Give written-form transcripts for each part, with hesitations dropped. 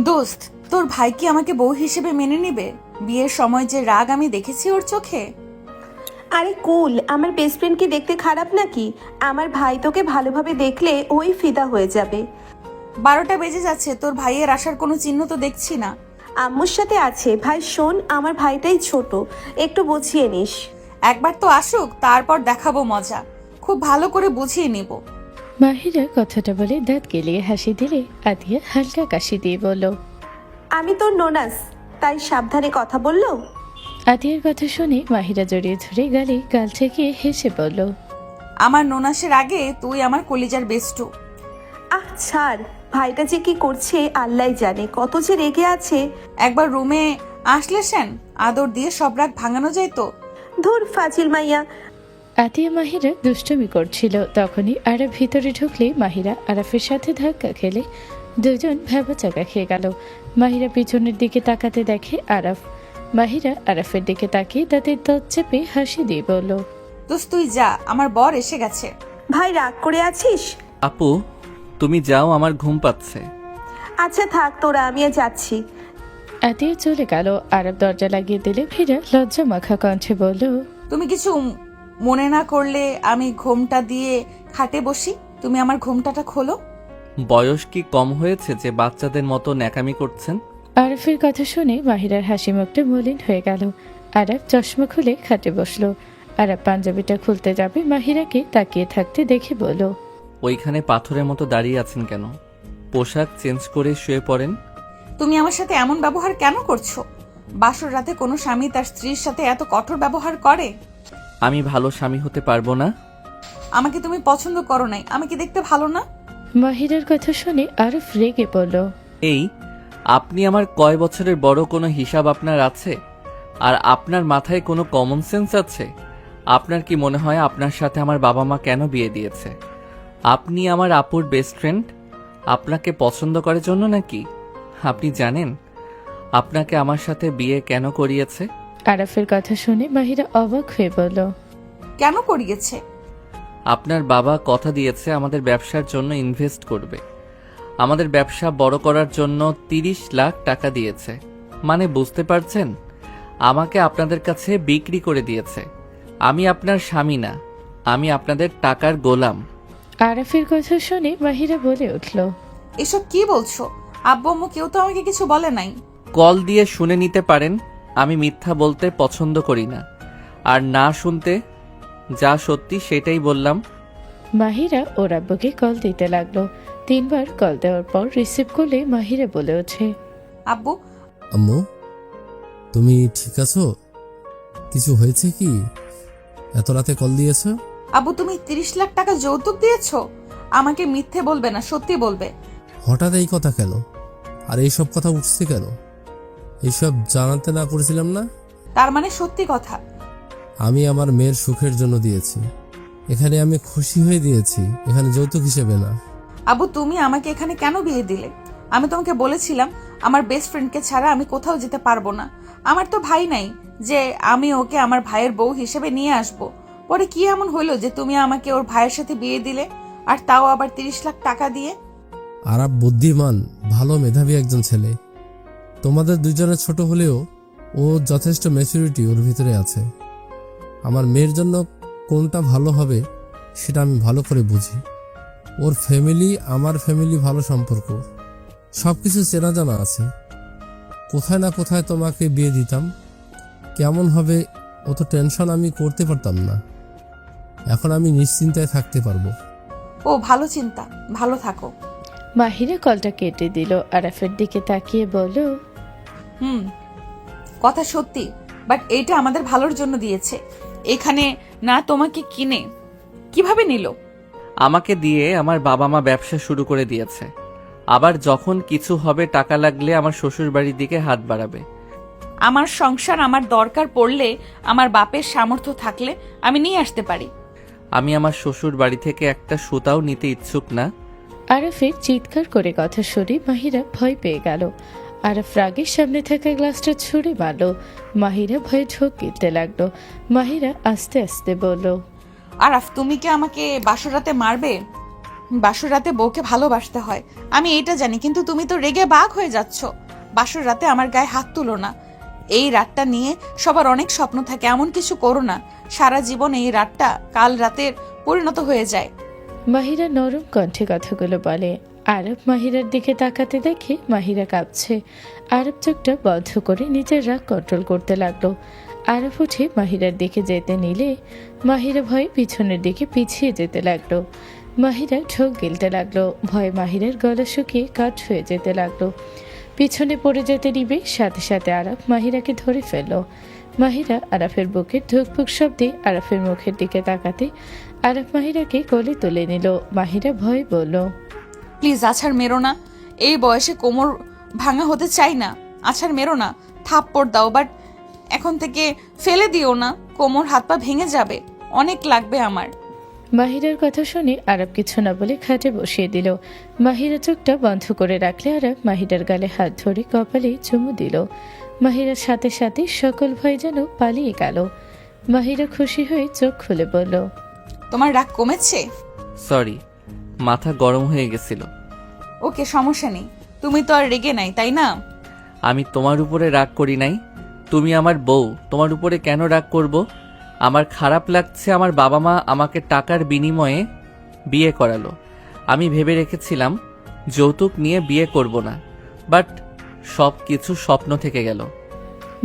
দোস্ত, তোর ভাই কি আমাকে বউ হিসেবে মেনে নিবে? বিয়ের সময় যে রাগ আমি দেখেছি ওর চোখে। আরে কুল, আমার বেস্ট ফ্রেন্ড কি দেখতে খারাপ নাকি? আমার ভাই তোকে ভালোভাবে দেখলে ওই ফিদা হয়ে যাবে। 12টা বেজে যাচ্ছে, তোর ভাইয়ের আসার কোনো চিহ্ন তো দেখছি না। আম্মুর সাথে আছে। ভাই শোন, আমার ভাইটাই ছোট, একটু বুঝিয়ে নিস। একবার তো আসুক, তারপর দেখাবো মজা। খুব ভালো করে বুঝিয়ে নিব। মাহিরা কথাটা বলে দাঁত গেলিয়ে হাসি দিলে আতিয়া হালকা কাশি দিয়ে বলল, আমি তোর নোনাস, তাই সাবধানে কথা বললো। আতিয়ার কথা শুনে মাহিরা জড়িয়ে ধরে গালে গাল ঠেকিয়ে হেসে বলল, আমার নোনাসের আগে তুই আমার কলিজার বেস্টু। আহ ছাড়, ভাইটা যে কি করছে আল্লাহ জানে, কত যে রেগে আছে। একবার রুমে আসলে সেন আদর দিয়ে সব রাগ ভাঙানো যায় তো। ধুর ফাজিল মাইয়া। আতিয়া মাহিরা দুষ্টুমি করছিল, তখনই আরাফ ভিতরে ঢুকলে মাহিরা আরাফের সাথে ধাক্কা খেলে দুজন ভ্যাবাচাকা খেয়ে গেল। মাহিরা পিছনের দিকে তাকাতে দেখে আরাফ। মাহিরা আরাফের দিকে তাকিয়ে তাদের দত চেপে হাসি দিয়ে বলল, দোস্ত তুই যা, আমার বর এসে গেছে। ভাই রাগ করে আছিস? আপু, তুমি যাও, আমার ঘুম পাচ্ছে। আচ্ছা থাক তোরা, আমিও যাচ্ছি। আতিয়া চলে গেল। আরাফ দরজা লাগিয়ে দিলে ভীরা লজ্জা মাখা কণ্ঠে বলল, তুমি কিছু মনে না করলে আমি ঘোমটা দিয়ে খাটে বসি, তুমি আমার ঘোমটাটা খোলো। বয়স কি কম হয়েছে যে বাচ্চাদের মতো ন্যাকামি করছেন? আরাফের কথা শুনে মাহিরার হাসি মুখটা মলিন হয়ে গেল। আরাফ চশমা খুলে খাটে বসলো। আরাফ পাঞ্জাবিটা খুলতে যাবে, মাহিরাকে তাকিয়ে থাকতে দেখে বলল, ওইখানে পাথরের মতো দাঁড়িয়ে আছেন কেন? পোশাক চেঞ্জ করে শুয়ে পড়েন। তুমি আমার সাথে এমন ব্যবহার কেন করছো? বাসর রাতে কোনো স্বামী তার স্ত্রীর সাথে এত কঠোর ব্যবহার করে? আমি ভালো স্বামী হতে পারবো না। আমাকে তুমি পছন্দ করো নাই, আমি কি দেখতে ভালো না? মাহিরার কথা শুনে আরাফ রেগে বলল, এই, আপনি আমার কয় বছরের বড় কোনো হিসাব আপনার আছে? আর আপনার মাথায় কোনো কমন সেন্স আছে? আপনার কি মনে হয় আপনার সাথে আমার বাবা মা কেন বিয়ে দিয়েছে? আপনি আমার আপুর বেস্ট ফ্রেন্ড, আপনাকে পছন্দ করার জন্য নাকি? আপনি জানেন আপনাকে আমার সাথে বিয়ে কেন করিয়েছে? আরাফের কথা শুনে মাহিরা অবাক হয়ে বলল, কেন করিয়েছে? আপনার বাবা কথা দিয়েছে আমাদের ব্যবসার জন্য ইনভেস্ট করবে। আমাদের ব্যবসা বড় করার জন্য 30 লাখ টাকা দিয়েছে। মানে বুঝতে পারছেন, আমাকে আপনাদের কাছে বিক্রি করে দিয়েছে। আমি আপনার স্বামী না, আমি আপনাদের টাকার গোলাম। আরাফের কথা শুনে মাহিরা বলে উঠল, এসব কি বলছো? আব্বু আম্মু কেউ তো আমাকে কিছু বলে নাই। কল দিয়ে শুনে নিতে পারেন, আমি মিথ্যা বলতে পছন্দ করি না। আর না শুনতে যা সত্যি সেটাই বললাম। মাহিরা ওর আব্বুকে কল দিতে লাগলো। 3 বার কল দেওয়ার পর রিসিভ করলে মাহিরা বলে ওঠে, আব্বু, আম্মু, তুমি ঠিক আছো? কিছু হয়েছে কি? এত রাতে কল দিয়েছো? আব্বু তুমি 30 লাখ টাকা যৌতুক দিয়েছো? আমাকে মিথ্যে বলবে না, সত্যি বলবে। হঠাৎ এই কথা কেন? আর এইসব কথা উঠছে কেন? এইসব জানাতে না করেছিলাম না? তার মানে সত্যি কথা? আমি আমার মেয়ের সুখের জন্য দিয়েছি। এখানে আমি খুশি হয়ে দিয়েছি, এখানে যৌতুক হিসেবে না। আব্বু তুমি আমাকে এখানে কেন বিয়ে দিলে? আমি তোমাকে বলেছিলাম আমার বেস্ট ফ্রেন্ডকে ছাড়া আমি কোথাও যেতে পারবো না। আমার তো ভাই নাই যে আমি ওকে আমার ভাইয়ের বউ হিসেবে নিয়ে আসব। পরে কি এমন হইলো যে তুমি আমাকে ওর ভাইয়ের সাথে বিয়ে দিলে, আর তাও আবার 30 লাখ টাকা দিয়ে? আরাব বুদ্ধিমান, ভালো মেধাবী একজন ছেলে। তোমাদের দুজনের ছোট হলেও ও যথেষ্ট ম্যাচুরিটি ওর ভিতরে আছে। আমার মেয়ের জন্য কোনটা ভালো হবে সেটা আমি ভালো করে বুঝি। ওর ফ্যামিলি আমার ফ্যামিলি, ভালো সম্পর্ক, সব কিছু চেনা জানা আছে। কোথায় না কোথায় তোমাকে বিয়ে দিতাম, কেমন হবে অত টেনশন আমি করতে পারতাম না। এখন আমি নিশ্চিন্তায় থাকতে পারবো। ও ভালো চিন্তা, ভালো থাকো। মাহিরা কলটা কেটে দিল। আরাফের দিকে তাকিয়ে বলল, কথা সত্যি, বাট এইটা আমাদের ভালোর জন্য দিয়েছে। এখানে না তোমাকে কিনে কিভাবে নিল? আমাকে দিয়ে আমার বাবা মা ব্যবসা শুরু করে দিয়েছে। আবার যখন কিছু হবে টাকা লাগলে আমার শ্বশুর বাড়ির দিকে হাত বাড়াবে। আমার সংসার আমার দরকার পড়লে, আমার বাপের সামর্থ্য থাকলে আমি নিয়ে আসতে পারি। আমি আমার শ্বশুর বাড়ি থেকে একটা সুতাও নিতে ইচ্ছুক না। আরাফের চিৎকার করে কথা শুনে মাহিরা ভয় পেয়ে গেল। আরাফ রাগের সামনে থাকা গ্লাসটা ছুঁড়ে মারল। মাহিরা ভয়ে ঢোক গিলতে লাগলো। মাহিরা আস্তে আস্তে বলল, আরাফ তুমি কি আমাকে বাসরাতে মারবে? বাসর রাতে বউকে ভালোবাসতে হয়, আমি এটা জানি, কিন্তু তুমি তো রেগে বাঘ হয়ে যাচ্ছ। বাসর রাতে আমার গায়ে হাত তুলো না। এই রাতটা নিয়ে সবার অনেক স্বপ্ন থাকে, এমন কিছু করো না সারা জীবন এই রাতটা কাল রাতের পরিণত হয়ে যায়। মাহিরা নরম কণ্ঠে কথাগুলো বলে। আরব মাহিরার দিকে তাকাতে দেখে মাহিরা কাঁপছে। আরব চোখটা বন্ধ করে নিজের রাগ কন্ট্রোল করতে লাগলো। আরব উঠে মাহিরার দিকে যেতে নিলে মাহিরা ভয়ে পিছনের দিকে পিছিয়ে যেতে লাগলো। মাহিরা ঢোক গিলতে লাগলো। ভয়ে মাহিরার গলা শুকিয়ে কাঠ হয়ে যেতে লাগলো। পিছনে পড়ে যেতে নিবে, সাথে সাথে আরব মাহিরাকে ধরে ফেললো। মাহিরা আরাফের বুকের ধুকপুক শব্দে আরাফের মুখের দিকে তাকাতে আরব মাহিরাকে কোলে তুলে নিল। মাহিরা ভয়ে বলল, প্লিজ আছাড় মেরো না, এই বয়সে কোমর ভাঙা হতে চাই না। আছাড় মেরো না, থাপ্পড় দাও, বাট এখন থেকে ফেলে দিও না, কোমর হাত পা ভেঙে যাবে, অনেক লাগবে আমার। মাহিরার কথা শুনে আরব কিছু না বলে খাটে বসিয়ে দিল। মাহিরা চোখটা বন্ধ করে রাখলে আরব মাহিরার গালে হাত ধরে কপালে চুমু দিল। মাহিরার সাথে সাথে সকল ভয় যেন পালিয়ে গেল। মাহিরা খুশি হয়ে চোখ খুলে বলল, তোমার রাগ কমেছে? সরি, মাথা গরম হয়ে গেছিল। ওকে, সমস্যা নেই, তুমি তো আর রেগে নাই, তাই না? আমি তোমার উপরে রাগ করি নাই, তুমি আমার বউ, তোমার উপরে কেন রাগ করব? আমার খারাপ লাগছে, আমার বাবা মা আমাকে টাকার বিনিময়ে বিয়ে করালো। আমি ভেবে রেখেছিলাম যৌতুক নিয়ে বিয়ে করব না, বাট সব কিছু স্বপ্ন থেকে গেল।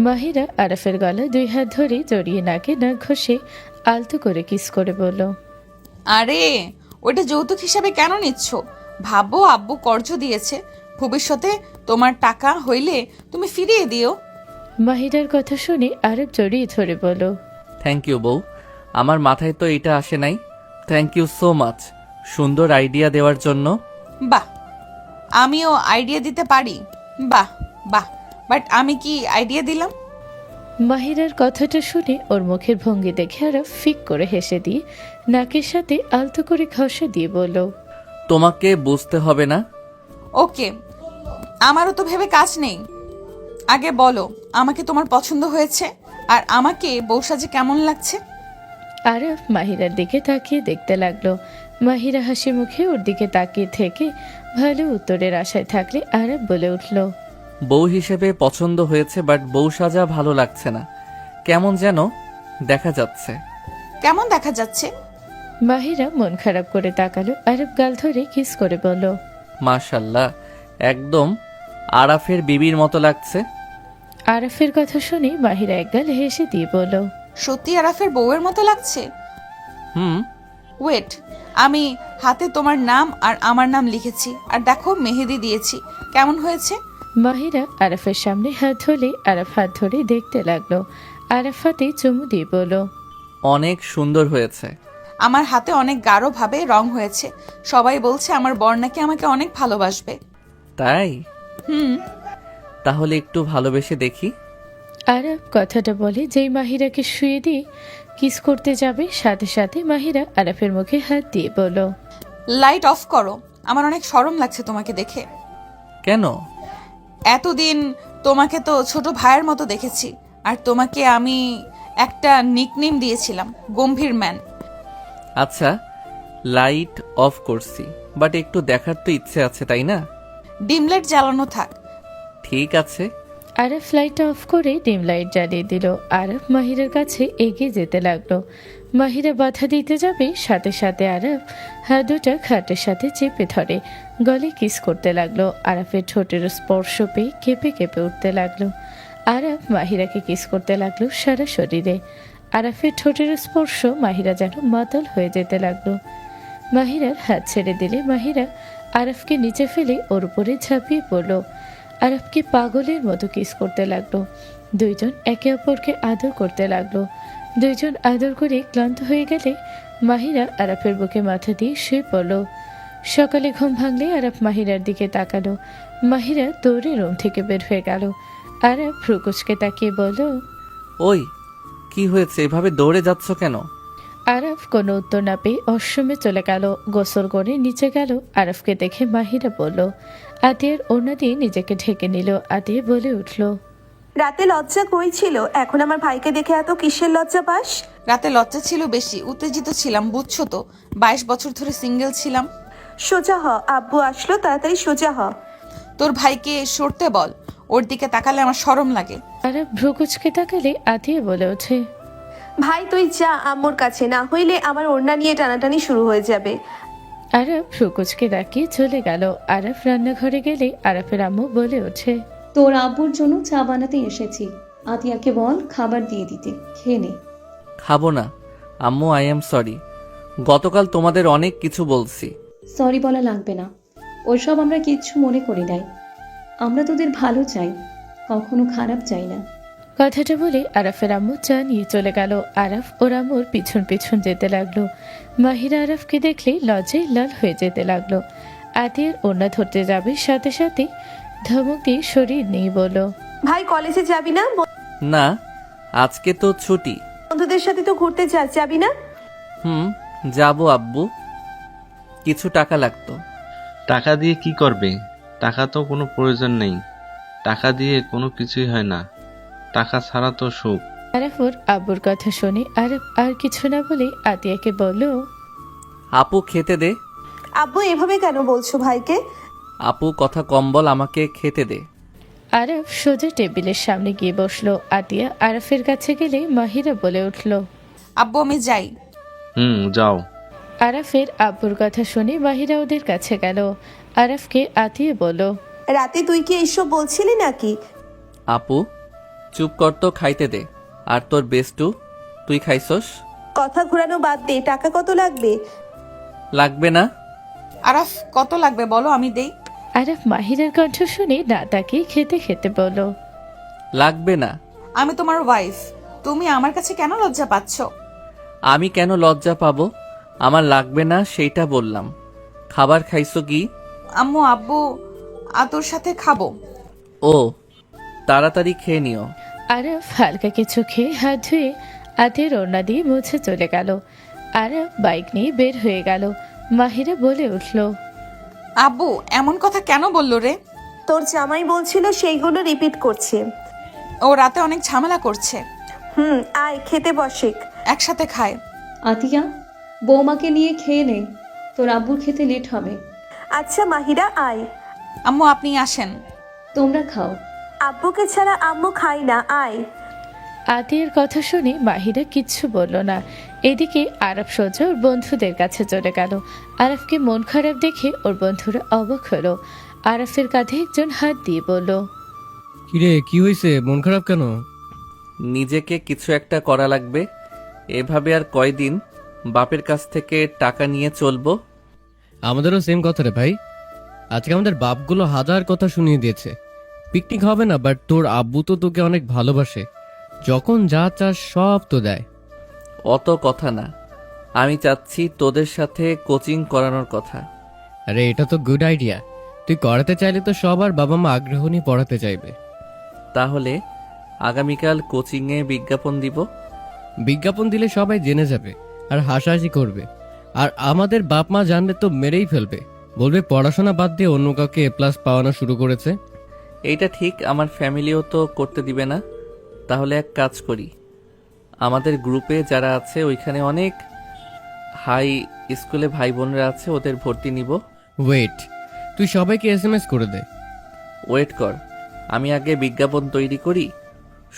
মাহিরা আরাফের গলা 2 হাত ধরে জড়িয়ে নাকে নাক ঘষে আলতো করে কিস করে বলল, আরে ওটা যৌতুক হিসাবে কেন নিচ্ছ? ভাবো আব্বু কর্জ দিয়েছে, ভবিষ্যতে তোমার টাকা হইলে তুমি ফিরিয়ে দিও। মাহিরার কথা শুনে আরব জড়িয়ে ধরে বলল, থ্যাংক ইউ বউ, আমার মাথায় তো এটা আসে নাই। থ্যাংক ইউ সো মাচ সুন্দর আইডিয়া দেওয়ার জন্য। বাহ, আমিও আইডিয়া দিতে পারি। বাহ বাহ, বাট আমি কি আইডিয়া দিলাম? মাহিরার কথাটা শুনে ওর মুখের ভঙ্গি দেখে আরব ফিক করে হেসে দিয়ে নাকের সাথে আলতো করে ঘষা দিয়ে বলল, তোমাকে বুঝতে হবে না। ওকে, আমারও তো ভেবে কাজ নেই। আগে বলো, আমাকে তোমার পছন্দ হয়েছে? আর আমাকে বউ সাজে কেমন লাগছে? আরব মাহিরার দিকে তাকিয়ে দেখতে লাগলো। মাহিরা হাসি মুখে ওর দিকে তাকিয়ে থেকে ভালো উত্তরের আশায় থাকলে আরব বলে উঠল, বউ হিসেবে পছন্দ হয়েছে, বাট বউ সাজা ভালো লাগছে না, কেমন যেন দেখা যাচ্ছে। কেমন দেখা যাচ্ছে? মাহিরা মন খারাপ করে তাকালো। আরব গাল ধরে কিস করে বলল, মাশাল্লাহ, একদম আরাফের বিবির মতো লাগছে। আরাফের কথা শুনে মাহিরা একগাল হেসে দিয়ে বলল, সত্যি আরাফের বউয়ের মতো লাগছে? হুম। ওয়েট, আমি হাতে তোমার নাম আর আমার নাম লিখেছি, আর দেখো মেহেদি দিয়েছি, কেমন হয়েছে? মাহিরা আরাফের সামনে হাত ধরে আরাফ হাত ধরে দেখতে লাগলো। আরাফ হাতে চুমু দিয়ে বলল, অনেক সুন্দর হয়েছে। আমার হাতে অনেক গাঢ় ভাবে রং হয়েছে, সবাই বলছে আমার বর নাকি আমাকে অনেক ভালোবাসবে। তাই? হুম। তাহলে একটু ভালোবেসে দেখি। আরাফ কথাটা বলে যেই মাহিরাকে শুয়ে দিয়ে কিস করতে যাবে, সাথে সাথে মাহিরা আরাফের মুখে হাত দিয়ে বলল, লাইট অফ করো, আমার অনেক শরম লাগছে তোমাকে দেখে। কেন? এতদিন তোমাকে তো ছোট ভাইয়ের মতো দেখেছি, আর তোমাকে আমি একটা নিকনেম দিয়েছিলাম, গম্ভীর ম্যান। আচ্ছা, লাইট অফ করছি, বাট একটু দেখার তো ইচ্ছে আছে, তাই না? ডিম লাইট জ্বালানো থাক। ঠিক আছে। আরব লাইটটা অফ করে ডিম লাইট জ্বালিয়ে দিল। আরব মাহিরার কাছে এগিয়ে যেতে লাগলো। মাহিরা বাধা দিতে যাবে, সাথে সাথে আরব হাত দুটা খাটের সাথে চেপে ধরে গলে কিস করতে লাগলো। আরবের ঠোঁটের স্পর্শ পেয়ে কেঁপে কেঁপে উঠতে লাগলো। আরব মাহিরাকে কিস করতে লাগলো সারা শরীরে। আরবের ঠোঁটের স্পর্শ মাহিরা যেন মাতাল হয়ে যেতে লাগলো। মাহিরার হাত ছেড়ে দিলে মাহিরা আরবকে নিচে ফেলে ওর উপরে ঝাঁপিয়ে পড়ল। আরবকে পাগলের মতো কিস করতে লাগলো। দুইজন একে অপরকে আদর করতে লাগলো। দুইজন আদর করে ক্লান্ত হয়ে গেলে মাহিরা আরবের বুকে মাথা দিয়ে শুয়ে পড়ল। সকালে ঘুম ভাঙলে আরব মাহিরার দিকে তাকালো। মাহিরা দৌড়ে রুম থেকে বের হয়ে গেল। আরব ভ্রুকুচকে তাকিয়ে বলল, ওই কি হয়েছে, এভাবে দৌড়ে যাচ্ছ কেন? আরব কোনো উত্তর না পেয়ে অশ্রমে চলে গেল। গোসল করে নিচে গেল। আরবকে দেখে মাহিরা বলল, আতিয়ার ওড়না দিয়ে নিজেকে ঢেকে নিল। আতিয়া বলে উঠল, রাতে লজ্জা কই ছিল, এখন আমার ভাইকে দেখে এত কিসের লজ্জা পাস? রাতে লজ্জা ছিল বেশি, উত্তেজিত ছিলাম, বুঝছো তো, 22 বছর ধরে সিঙ্গেল ছিলাম। সোজা হ, আব্বু আসলো, তাড়াতাড়ি সোজা হ। তোর ভাইকে সরতে বল, ওর দিকে তাকালে আমার শরম লাগে। আরাফ ভ্রুকুচকে তাকালে আতিয়া বলে ওঠে। ভাই তুই যা আম্মুর কাছে, না হইলে আমার ওড়না নিয়ে টানাটানি শুরু হয়ে যাবে। আরাফ ভ্রুকুচকে তাকিয়ে চলে গেল। আরাফ রান্নাঘরে গেলে আরাফের আম্মু বলে ওঠে। তোর আব্বুর জন্য চা বানাতে এসেছি, আতিয়াকে বল খাবার দিয়ে দিতে, খেয়ে নে। খাবো না আম্মু, আই এম সরি। গতকাল তোমাদের অনেক কিছু বলছি। সরি বলা লাগবে না, ওইসব আমরা কিচ্ছু মনে করি নাই। আমরা তোদের ভালো চাই, কখনো খারাপ চাই না। কথাটা বলে আরাফের আম্মু চা নিয়ে চলে গেল। আরাফ ওর আম্মুর পিছন পিছন যেতে লাগলো। মাহিরা আরাফকে দেখলেই লজ্জায় লাল হয়ে যেতে লাগলো। আতিয়ার ওড়না ধরতে যাবে, সাথে সাথে ধমক দিয়ে সরিয়ে নিয়ে বলল। ভাই কলেজে যাবি না? না, আজকে তো ছুটি। বন্ধুদের সাথে তো ঘুরতে যাবি না? যাবো আব্বু, কিছু টাকা লাগতো। টাকা দিয়ে কি করবে? টাকা তো কোনো প্রয়োজন নেই, টাকা দিয়ে কোনো কিছুই হয় না, টাকা ছাড়া তো সুখ। আরাফ ওর আব্বুর কথা শুনে আরাফ আর কিছু না বলে আতিয়াকে বলল। আপু খেতে দে। আব্বু এভাবে কেন বলছো ভাইকে? আপু কথা কম বল, আমাকে খেতে দে। আরাফ সোজা টেবিলের সামনে গিয়ে বসলো। আতিয়া আরাফের কাছে গেলে মাহিরা বলে উঠল। আব্বু আমি যাই। যাও। আরাফের আব্বুর কথা শুনে মাহিরা ওদের কাছে গেল। আরাফকে আতিয়া বলল। রাতে তুই কি এইসব বলছিলি নাকি? আপু চুপ কর তো, খাইতে দে। আর তোর বেস্টু, তুই খাইছস? কথা ঘোরানো বাদ দে, টাকা কত লাগবে? লাগবে না। আরাফ কত লাগবে বলো, আমি দেই। আরাফ মাহিরার কণ্ঠ শুনে না তাকে খেতে খেতে বলল। লাগবে না। আমি তোমার ওয়াইফ, তুমি আমার কাছে কেন লজ্জা পাচ্ছ? আমি কেন লজ্জা পাবো? আমার লাগবে না সেইটা বললাম। খাবার খাইছো কি? আম্মু আব্বু তোর সাথে খাবো। ও, তাড়াতাড়ি খেয়ে নিও। আরাফ হালকা কিছু খেয়ে হাত ধুয়ে আতিয়ার ওড়না দিয়ে মুছে চলে গেল। আরাফ বাইক নিয়ে বের হয়ে গেল। মাহিরা বলে উঠল। আব্বু এমন কথা কেন বললো রে? তোর জামাই বলছিল সেইগুলো রিপিট করছে। ও রাতে অনেক ঝামেলা করছে। আয় খেতে বসে, একসাথে খায়। আতিয়া, বৌমাকে নিয়ে খেয়ে নে, তোর আব্বুর খেতে লেট হবে। আচ্ছা মাহিরা আয়। আম্মু আপনি আসেন। তোমরা খাও। আব্বুকে ছাড়া আম্মু খাই না, আয়। আতিয়ার কথা শুনে মাহিরা কিচ্ছু বলল না। এদিকে আরাফ সোজা ওর বন্ধুদের কাছে চলে গেল। আরাফকে মন খারাপ দেখে ওর বন্ধুরা অবাক হলো। আরাফের কাঁধে একজন হাত দিয়ে বলল। কিরে কি হয়েছে, মন খারাপ কেন? নিজেকে কিছু একটা করা লাগবে। এভাবে আর কয়দিন বাপের কাছ থেকে টাকা নিয়ে চলবো? আমাদেরও সেম কথা রে ভাই। আজকে আমাদের বাপগুলো হাজার কথা শুনিয়ে দিয়েছে। পিকনিক হবে না, বাট তোর আব্বু তো তোকে অনেক ভালোবাসে, যখন যা চাস সব তো দেয়। অত কথা না, আমি চাচ্ছি তোদের সাথে কোচিং করানোর কথা। আরে এটা তো গুড আইডিয়া। তুই করাতে চাইলে তো সবার বাবা মা আগ্রহ নিয়ে পড়াতে চাইবে। তাহলে আগামীকাল কোচিংয়ে বিজ্ঞাপন দিব। বিজ্ঞাপন দিলে সবাই জেনে যাবে আর হাসাহাসি করবে। আর আমাদের বাপ মা জানলে তো মেরেই ফেলবে, বলবে পড়াশোনা বাদ দিয়ে অন্য কাউকে এ প্লাস পাওয়ানো শুরু করেছে। এইটা ঠিক, আমার ফ্যামিলিও তো করতে দিবে না। তাহলে এক কাজ করি, আমাদের গ্রুপে যারা আছে ওইখানে অনেক হাই স্কুলে ভাই বোনরা আছে, ওদের ভর্তি নিব। ওয়েট, তুই সবাইকে SMS করে দে। ওয়েট কর, আমি আগে বিজ্ঞাপন তৈরি করি,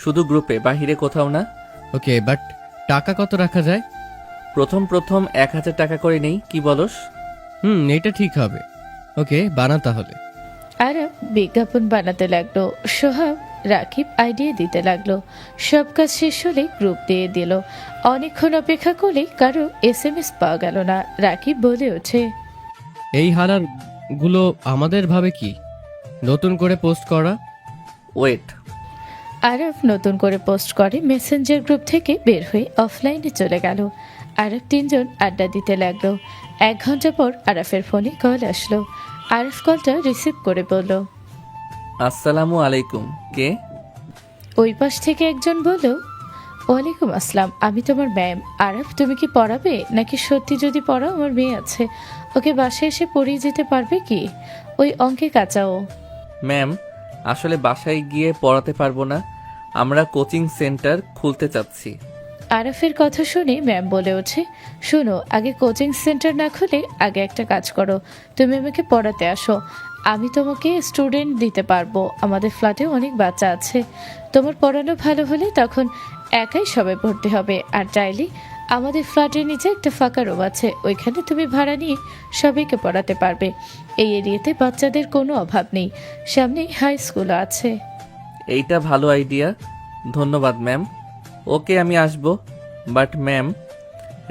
শুধু গ্রুপে, বাহিরে কোথাও না। ওকে, বাট টাকা কত রাখা যায়? প্রথম 1000 টাকা করে নেই, কি বলস? এটা ঠিক হবে। ওকে, বানা তাহলে। আরাফ বিজ্ঞাপন বানাতে লাগলো। সোহাব রাকিব আইডিয়া দিতে লাগলো। সব কাজ শেষ হলে গ্রুপ দিয়ে দিল। অনেকক্ষণ অপেক্ষা করলে কারো SMS পাওয়া গেল না। রাকিব বলে ওঠে। এই হারার গুলো আমাদের ভাবে কি নতুন করে পোস্ট করা? ওয়েট। আরাফ নতুন করে পোস্ট করে মেসেঞ্জার গ্রুপ থেকে বের হয়ে অফলাইনে চলে গেল। আরাফ তিনজন আড্ডা দিতে লাগলো। 1 ঘন্টা পর আরাফের ফোনে কল আসলো। আরাফ কলটা রিসিভ করে বলল। আসসালামু আলাইকুম, কে? ওই পাশ থেকে একজন বলল, ওয়ালাইকুম আসসালাম, আমি তোমার ম্যাম। আরাফ তুমি কি পড়াবে নাকি? সত্যি যদি পড়াও, আমার মেয়ে আছে, ওকে বাসায় এসে পড়িয়ে যেতে পারবে কি? ওই অঙ্কে কাঁচাও। ম্যাম, আসলে বাসায় গিয়ে পড়াতে পারবো না, আমরা কোচিং সেন্টার খুলতে চাচ্ছি। আরাফের কথা শুনে ম্যাম বলে ওঠে, শোনো, আগে কোচিং সেন্টার না খুলে আগে একটা কাজ করো, তুমি আমাকে পড়াতে আসো, আমি তোমাকে স্টুডেন্ট দিতে পারবো। আমাদের ফ্ল্যাটে অনেক বাচ্চা আছে, তোমার পড়ানো ভালো হলে তখন একাই সবাই ভর্তি হবে। আর চাইলে আমাদের ফ্ল্যাটের নিচে একটা ফাঁকা রুম আছে, ওইখানে তুমি ভাড়া নিয়ে সবাইকে পড়াতে পারবে। এই এরিয়াতে বাচ্চাদের কোনো অভাব নেই, সামনে হাই স্কুলও আছে। এইটা ভালো আইডিয়া, ধন্যবাদ ম্যাম। ওকে, আমি আসব। বাট ম্যাম,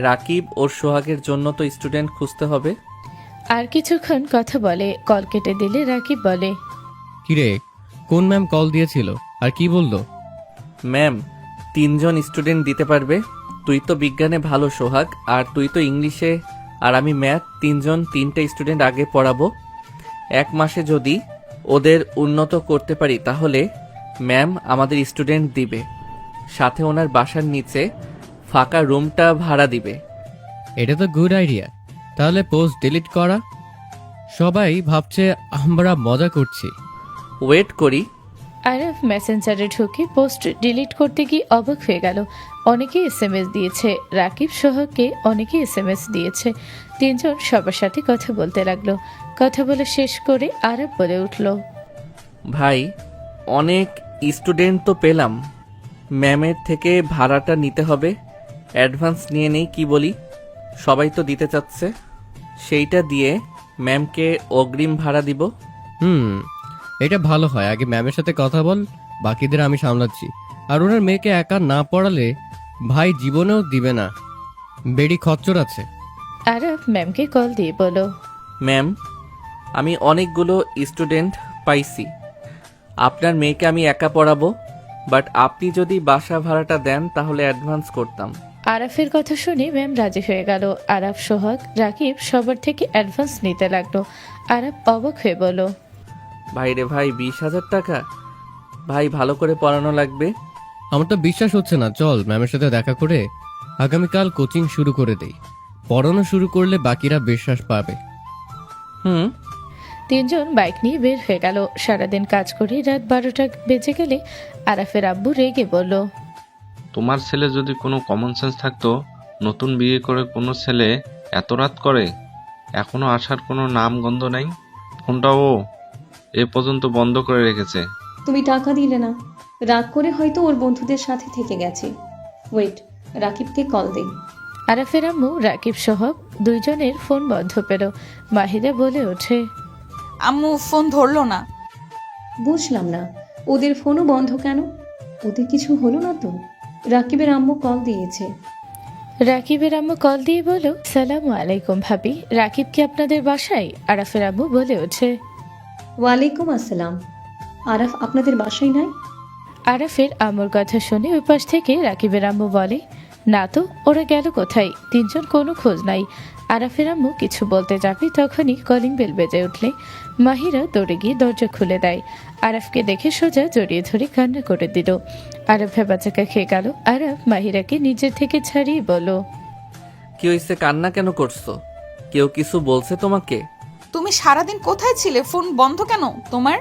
রাকিব ওর সোহাগের জন্য তো স্টুডেন্ট খুঁজতে হবে। আর কিছুক্ষণ কথা বলে কল কেটে দিলে রাকিব বলে, কিরে, কোন ম্যাম কল দিয়েছিল আর কি বললো? ম্যাম, 3 জন স্টুডেন্ট দিতে পারবে। তুই তো বিজ্ঞানে ভালো সোহাগ, আর তুই তো ইংলিশে, আর আমি ম্যাথ। 3 জন 3টে স্টুডেন্ট আগে পড়াবো। 1 মাসে যদি ওদের উন্নত করতে পারি তাহলে ম্যাম আমাদের স্টুডেন্ট দিবে, সাথে ওনার বাসার নিচে ফাঁকা রুমটা ভাড়া দিবে। এটা তো গুড আইডিয়া। তাহলে পোস্ট ডিলিট করা। সবাই ভাবছে আমরা মজা করছি। ওয়েট করি। আরফ মেসেঞ্জারে ঢুকে পোস্ট ডিলিট করতে গিয়ে অবাক হয়ে গেল। অনেকে এসএমএস দিয়েছে, রাকিব সোহাগকে অনেকে এসএমএস দিয়েছে। 3 জন সবার সাথে কথা বলতে লাগলো। কথা বলে শেষ করে আরব বলে উঠল, ভাই, অনেক স্টুডেন্ট তো পেলাম, ম্যামের থেকে ভাড়াটা নিতে হবে। অ্যাডভান্স নিয়ে নেই, কি বলি? সবাই তো দিতে চাচ্ছে, সেইটা দিয়ে ম্যামকে অগ্রিম ভাড়া দিব। এটা ভালো হয়। আগে ম্যামের সাথে কথা বল, বাকিদের আমি সামলাচ্ছি। আর ওনার মেয়েকে একা না পড়ালে ভাই জীবনেও দিবে না, বেড়ি খচ্চর আছে। আরব ম্যামকে কল দিয়ে বলো, ম্যাম, আমি অনেকগুলো স্টুডেন্ট পাইছি, আপনার মেয়েকে আমি একা পড়াবো, বাট আপনি যদি বাসা ভাড়াটা দেন তাহলে অ্যাডভান্স করতাম। আরাফের কথা শুনে ম্যাম রাজি হয়ে গেল। আরাফ, সোহাগ, রাকিব সবার থেকে অ্যাডভান্স নিতে লাগলো। আরাফ অবাক হয়ে বলল, ভাই রে ভাই, 20,000 টাকা? ভাই, ভালো করে পড়ানো লাগবে। আমার তো বিশ্বাস হচ্ছে না। চল ম্যামের সাথে দেখা করে আগামীকাল কোচিং শুরু করে দেই। পড়ানো শুরু করলে বাকিরা বিশ্বাস পাবে। 3 জন বাইক নিয়ে বের হয়ে গেল। সারাদিন কাজ করে রাত 12টা বেজে গেলে আরাফের আব্বু রেগে বলল, তোমার ছেলে যদি কোনো কমন সেন্স থাকতো, নতুন বিয়ে করে কোনো ছেলে এত রাত করে, এখনো আসার কোনো নাম গন্ধ নাই। ফোনটাও এ পর্যন্ত বন্ধ করে রেখেছে। তুমি টাকা দিলে না, রাগ করে হয়তো ওর বন্ধুদের সাথে থেকে গেছে। ওয়েট, রাকিবকে কল দে। আরাফের আম্মু রাকিব সোহাগ 2 জনের ফোন বন্ধ পেল। মাহিরা বলে ওঠে, আম্মু ফোন ধরলো না। বুঝলাম না, ওদের ফোনও বন্ধ কেন? ওদের কিছু হলো না তো? রাকিবের আম্মু কল দিয়েছে। রাকিবের আম্মু কল দিয়ে বলল, সালামু আলাইকুম ভাবি, রাকিব কি আপনাদের বাসায়? আরাফের আম্মু বলে ওঠে, ওয়ালাইকুম আসসালাম। আরাফ আপনাদের বাসায় নাই? আরাফের আম্মুর কথা শুনে ওই পাশ থেকে রাকিবের আম্মু বলে, না তো, ওরা গেল কোথায়? 3 জন কোনো খোঁজ নাই। আরাফের আম্মু কিছু বলতে যাবে তখনই কলিং বেল বেজে উঠলে মাহিরা দৌড়ে গিয়ে দরজা খুলে দেয়। আরাফকে দেখে সোজা জড়িয়ে ধরে কান্না করে দিল। আরাফ ভেবাচাকা খেয়ে গেল। আরাফ মাহিরাকে নিজের থেকে ছাড়িয়ে বলল, কি হয়েছে, কান্না কেন করছো? কেউ কিছু বলছে তোমাকে? তুমি সারাদিন কোথায় ছিলে? ফোন বন্ধ কেন তোমার?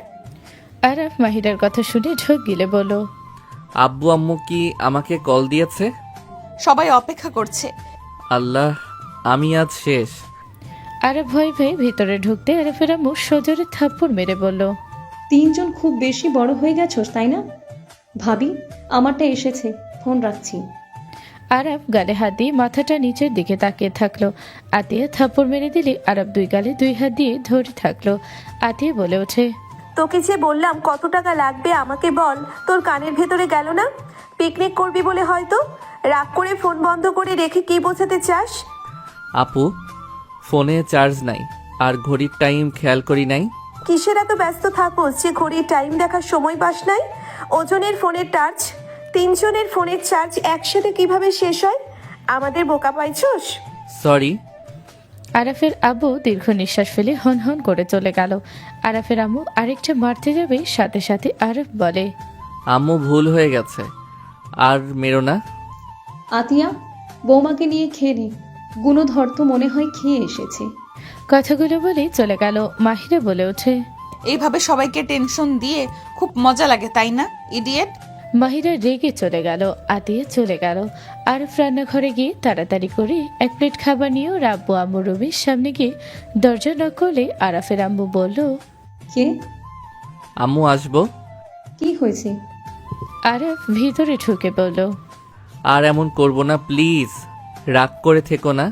আরাফ মাহিরার কথা শুনে ঢোক গিলে বলল, আব্বু আম্মু কি আমাকে কল দিয়েছে? সবাই অপেক্ষা করছে। আল্লাহ, আমি আজ শেষ। আরাফ ভয় ভয়ে ভিতরে ঢুকতে আরাফের আম্মু সজোরে থাপ্পড় মেরে বলল, 3 জন খুব বেশি বড় হয়ে গেছোস তাই না? ভাবি, আমারটা এসেছে, ফোন রাখছি। আরাফ গালে হাত দিয়ে মাথাটা নিচের দিকে তাকিয়ে থাকলো। আতিয়া থাপ্পড় মেরে দিলে আরাফ 2 গালে 2 হাত দিয়ে ধরে থাকলো। আতিয়া বলে ওঠে, তোকে যে বললাম কত টাকা লাগবে আমাকে বল, তোর কানের ভেতরে গেল না? পিকনিক করবি বলে হয়তো রাগ করে ফোন বন্ধ করে রেখে কি বোঝাতে চাস? আপু, ফোনে চার্জ নাই, আর ঘড়ির টাইম খেয়াল করি নাই। কিসের এত ব্যস্ত থাকোস যে ঘড়ির টাইম দেখার সময় পাস নাই? ওজনের ফোনের চার্জ, 3 জনের ফোনের চার্জ একসাথে কিভাবে শেষ হয়? আমাদের বোকা পাইছস? সরি। আরাফের আব্বু দীর্ঘ নিঃশ্বাস ফেলে হন হন করে চলে গেল। আরাফের আম্মু আরেকটা মারতে যাবে, সাথে সাথে আরাফ বলে, আম্মু, ভুল হয়ে গেছে, আর মেরো না। আতিয়া, বৌমাকে নিয়ে খেয়ে নে, গুণধর তো মনে হয় খেয়ে এসেছে। কথাগুলো বলে চলে গেল। মাহিরা বলে ওঠে, এইভাবে সবাইকে টেনশন দিয়ে খুব মজা লাগে তাই না, ইডিয়েট? মাহিরা রেগে চলে গেল, আতিয়া চলে গেল। আরফ রান্নাঘরে গিয়ে তাড়াতাড়ি করে এক প্লেট খাবার নিয়েও রাব্বু আম্মু রুমের সামনে গিয়ে দরজা নক করলে আরাফের আম্মু বলল, কে? আম্মু আসবো। কি হয়েছে? আরফ ভিতরে ঢুকে বলল, আর এমন করবো না প্লিজ, রাগ করে থেকো না।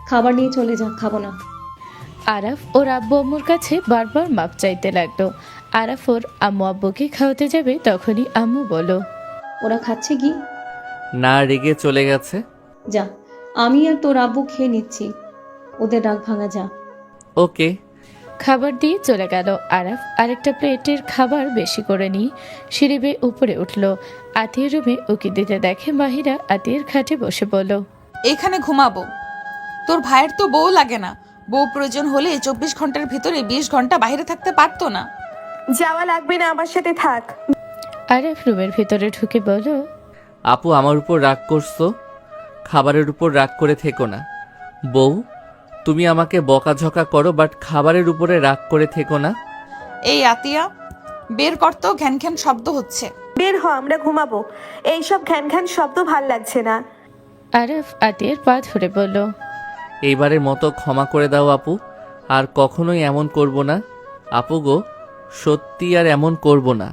খাবার নিয়ে চলে যা, খাবো না। আরাফ ওর আব্বু আম্মুর কাছে বারবার মাপ চাইতে লাগলো। আরাফ ওর আম্মু আব্বুকে খাওয়াতে যাবে, তখনই আম্মু বলল, ওরা খাচ্ছে কি? না, রেগে চলে গেছে। যা, আমি আর তোর আব্বু খেয়ে নিচ্ছি, ওদের রাগ ভাঙা যা। ওকে। খাবার দিয়ে চলে গেল। আরাফ আরেকটা প্লেটের খাবার বেশি করে নিয়ে সিঁড়ি বেয়ে উপরে উঠল। আতিয়ার রুমে উকি দিতে দেখে মাহিরা আতিয়ার খাটে বসে বলল, এইখানে ঘুমাবো। তোর ভাইয়ের তো বউ লাগে না, বউ প্রয়োজন হলে 24 ঘন্টার ভিতরে 20 ঘন্টা বাইরে থাকতে পারতো না। যাওয়া লাগবে না, আমার সাথে থাক। আরাফ রুমের ভিতরে ঢুকে বলল, আপু আমার উপর রাগ করছো, খাবারের উপর রাগ করে থেকো না। বউ, তুমি আমাকে বকাঝকা করো, বাট খাবারের উপরে রাগ করে থেকো না। এই আতিয়া, বের করতো, ঘ্যান ঘ্যান শব্দ হচ্ছে। বের হ, আমরা ঘুমাবো। এইসব ঘ্যান ঘ্যান শব্দ ভাল লাগছে না। আরাফ আতিয়ার পা ধরে বলল, এইবারের মতো ক্ষমা করে দাও আপু, আর কখনোই এমন করব না। আপু গো, সত্যি আর এমন করব না।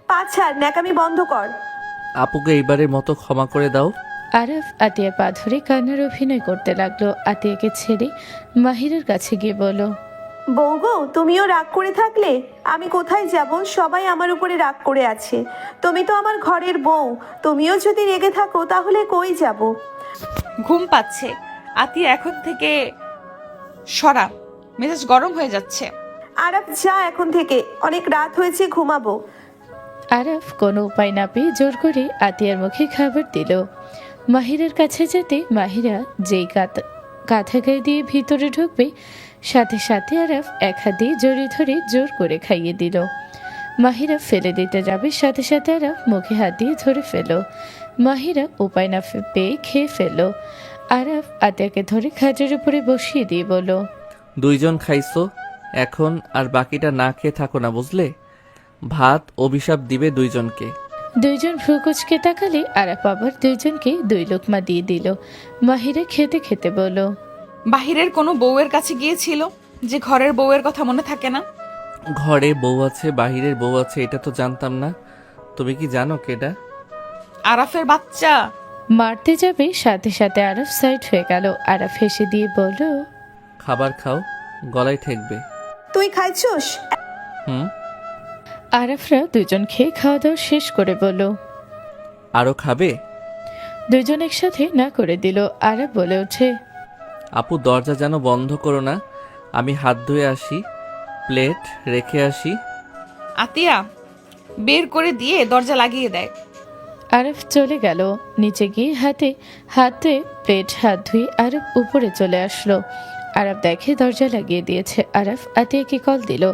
পা ছাড়, ন্যাকামি বন্ধ কর। আপুকে এইবারের মতো ক্ষমা করে দাও। আরাফ আতিয়ার পা ধরে কান্নার অভিনয় করতে লাগলো। আতিয়াকে ছেড়ে মাহিরার কাছে গিয়ে বলল, বউ গো, তুমিও রাগ করে থাকলে আমি কোথায় যাব? সবাই আমার উপরে রাগ করে আছে। তুমি তো আমার ঘরের বউ, তুমিও যদি রেগে থাকো তাহলে কই যাব? ঘুম পাচ্ছে। আতিয়া এখন থেকে সরা, মেজাজ গরম হয়ে যাচ্ছে। আরাফ যা এখন থেকে, অনেক রাত হয়েছে, ঘুমাবো। আরাফ কোনো উপায় না পেয়ে জোর করে আতিয়ার মুখে খাবার দিল। মাহিরার কাছে যেতে মাহিরা যেই কাঁথা গায়ে দিয়ে ভিতরে ঢুকবে, সাথে সাথে আরাফ এক হাত দিয়ে জড়িয়ে ধরে জোর করে খাইয়ে দিল। মাহিরা ফেলে দিতে যাবে, সাথে সাথে আরাফ মুখে হাত দিয়ে ধরে ফেল। মাহিরা উপায় না পেয়ে খেয়ে ফেল। আরাফ আতিয়াকে ধরে খাটের উপরে বসিয়ে দিয়ে বলল, দুইজন খাইছো, এখন আর বাকিটা না খেয়ে থাকো না, বুঝলে? ভাত অভিশাপ দিবে দুইজনকে। দুইজন ভ্রুকুচকে তাকালে আরাফ আবার দুইজনকে 2 লোকমা দিয়ে দিল। মাহিরা খেতে খেতে বলল, বাহিরের কোনো বউয়ের কাছে গিয়েছিল যে ঘরের বউয়ের কথা মনে থাকে না? ঘরে বউ আছে, বাহিরের বউ আছে, এটা তো জানতাম না। তুমি কি জানো কেডা? আরাফের বাচ্চা। মারতে যাবে, সাথে সাথে আরাফ সাইড হয়ে গেল। আরাফ হেসে দিয়ে বলল, খাবার খাও, গলায় ঠেকবে। তুই খাইছস? হুম। আরাফরা দুজন খেয়ে খাওয়া দাওয়া শেষ করে বলল, আরো খাবে? দুজন একসাথে না করে দিল। আরাফ বলে ওঠে, আপু দরজা যেন বন্ধ করো না, আমি হাত ধুয়ে আসি, প্লেট রেখে আসি। আতিয়া বের করে দিয়ে দরজা লাগিয়ে দেয়। আরাফ চলে গেল। নিচে গিয়ে হাতে প্লেট হাত ধুয়ে আরাফ উপরে চলে আসলো। আরাফ দেখে দরজা লাগিয়ে দিয়েছে। আরাফ আতিয়াকে কল দিল।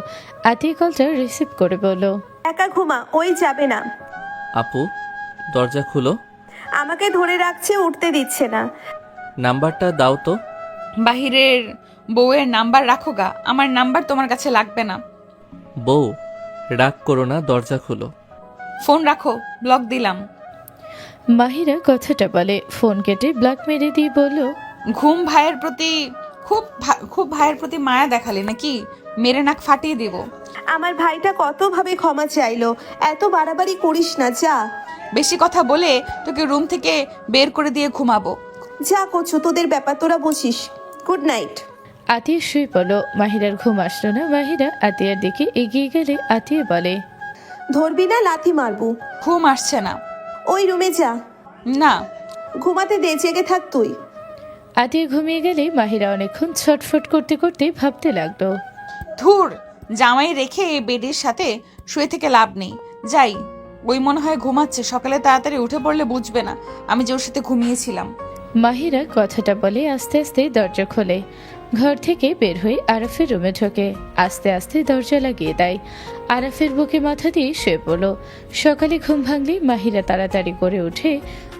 আতিয়া কলটা রিসিভ করে বলল, একা ঘুমা, ওই যাবে না। আপু দরজা খুলো। আমাকে ধরে রাখছে, উঠতে দিচ্ছে না। নাম্বারটা দাও তো। বাহিরের বউয়ের নাম্বার রাখো গা, আমার নাম্বার তোমার কাছে লাগবে না। বউ রাগ করো না, দরজা খুলো। ফোন রাখো, ব্লক দিলাম। মাহিরা কথাটা বলে ফোন কেটে ব্লক মেরে দিয়ে বলল, ঘুম ভাইয়ের প্রতি খুব ভাইয়ের প্রতি মায়া দেখালে নাকি? মেরে নাক ফাটিয়ে দিব। আমার ভাইটা কতভাবে ক্ষমা চাইলো, এত বাড়াবাড়ি করিস না, যা। বেশি কথা বলে তোকে রুম থেকে বের করে দিয়ে ঘুমাবো। যা কচু, তোদের ব্যাপার তোরা বসিস। Good night. আতিয়া শুয়ে পড়লো। মাহিরার ঘুম আসলো না। মাহিরা আতিয়ার দিকে এগিয়ে গেলে আতিয়া বলে, ধরবি না, লাথি মারবো। ঘুম আসছে না। ওই রুমে যা। না, ঘুমাতে দে, জেগে থাক তুই। আতিয়া ঘুমিয়ে গেলে মাহিরা অনেকক্ষণ ছটফট করতে করতে ভাবতে লাগলো, ধুর, জামাই রেখে বেডের সাথে শুয়ে থেকে লাভ নেই। যাই, ওই মনে হয় ঘুমাচ্ছে, সকালে তাড়াতাড়ি উঠে পড়লে বুঝবে না আমি যে ওর সাথে ঘুমিয়েছিলাম। মাহিরা কথাটা বলে আস্তে আস্তে দরজা খোলে। ঘর থেকে বের হয়ে আরাফের রুমে ঢোকে। আস্তে আস্তে দরজা লাগিয়ে দেয়। আরাফের বুকে মাথা দিয়ে শুয়ে পড়ল। সকালে ঘুম ভাঙলে মাহিরা তাড়াতাড়ি করে উঠে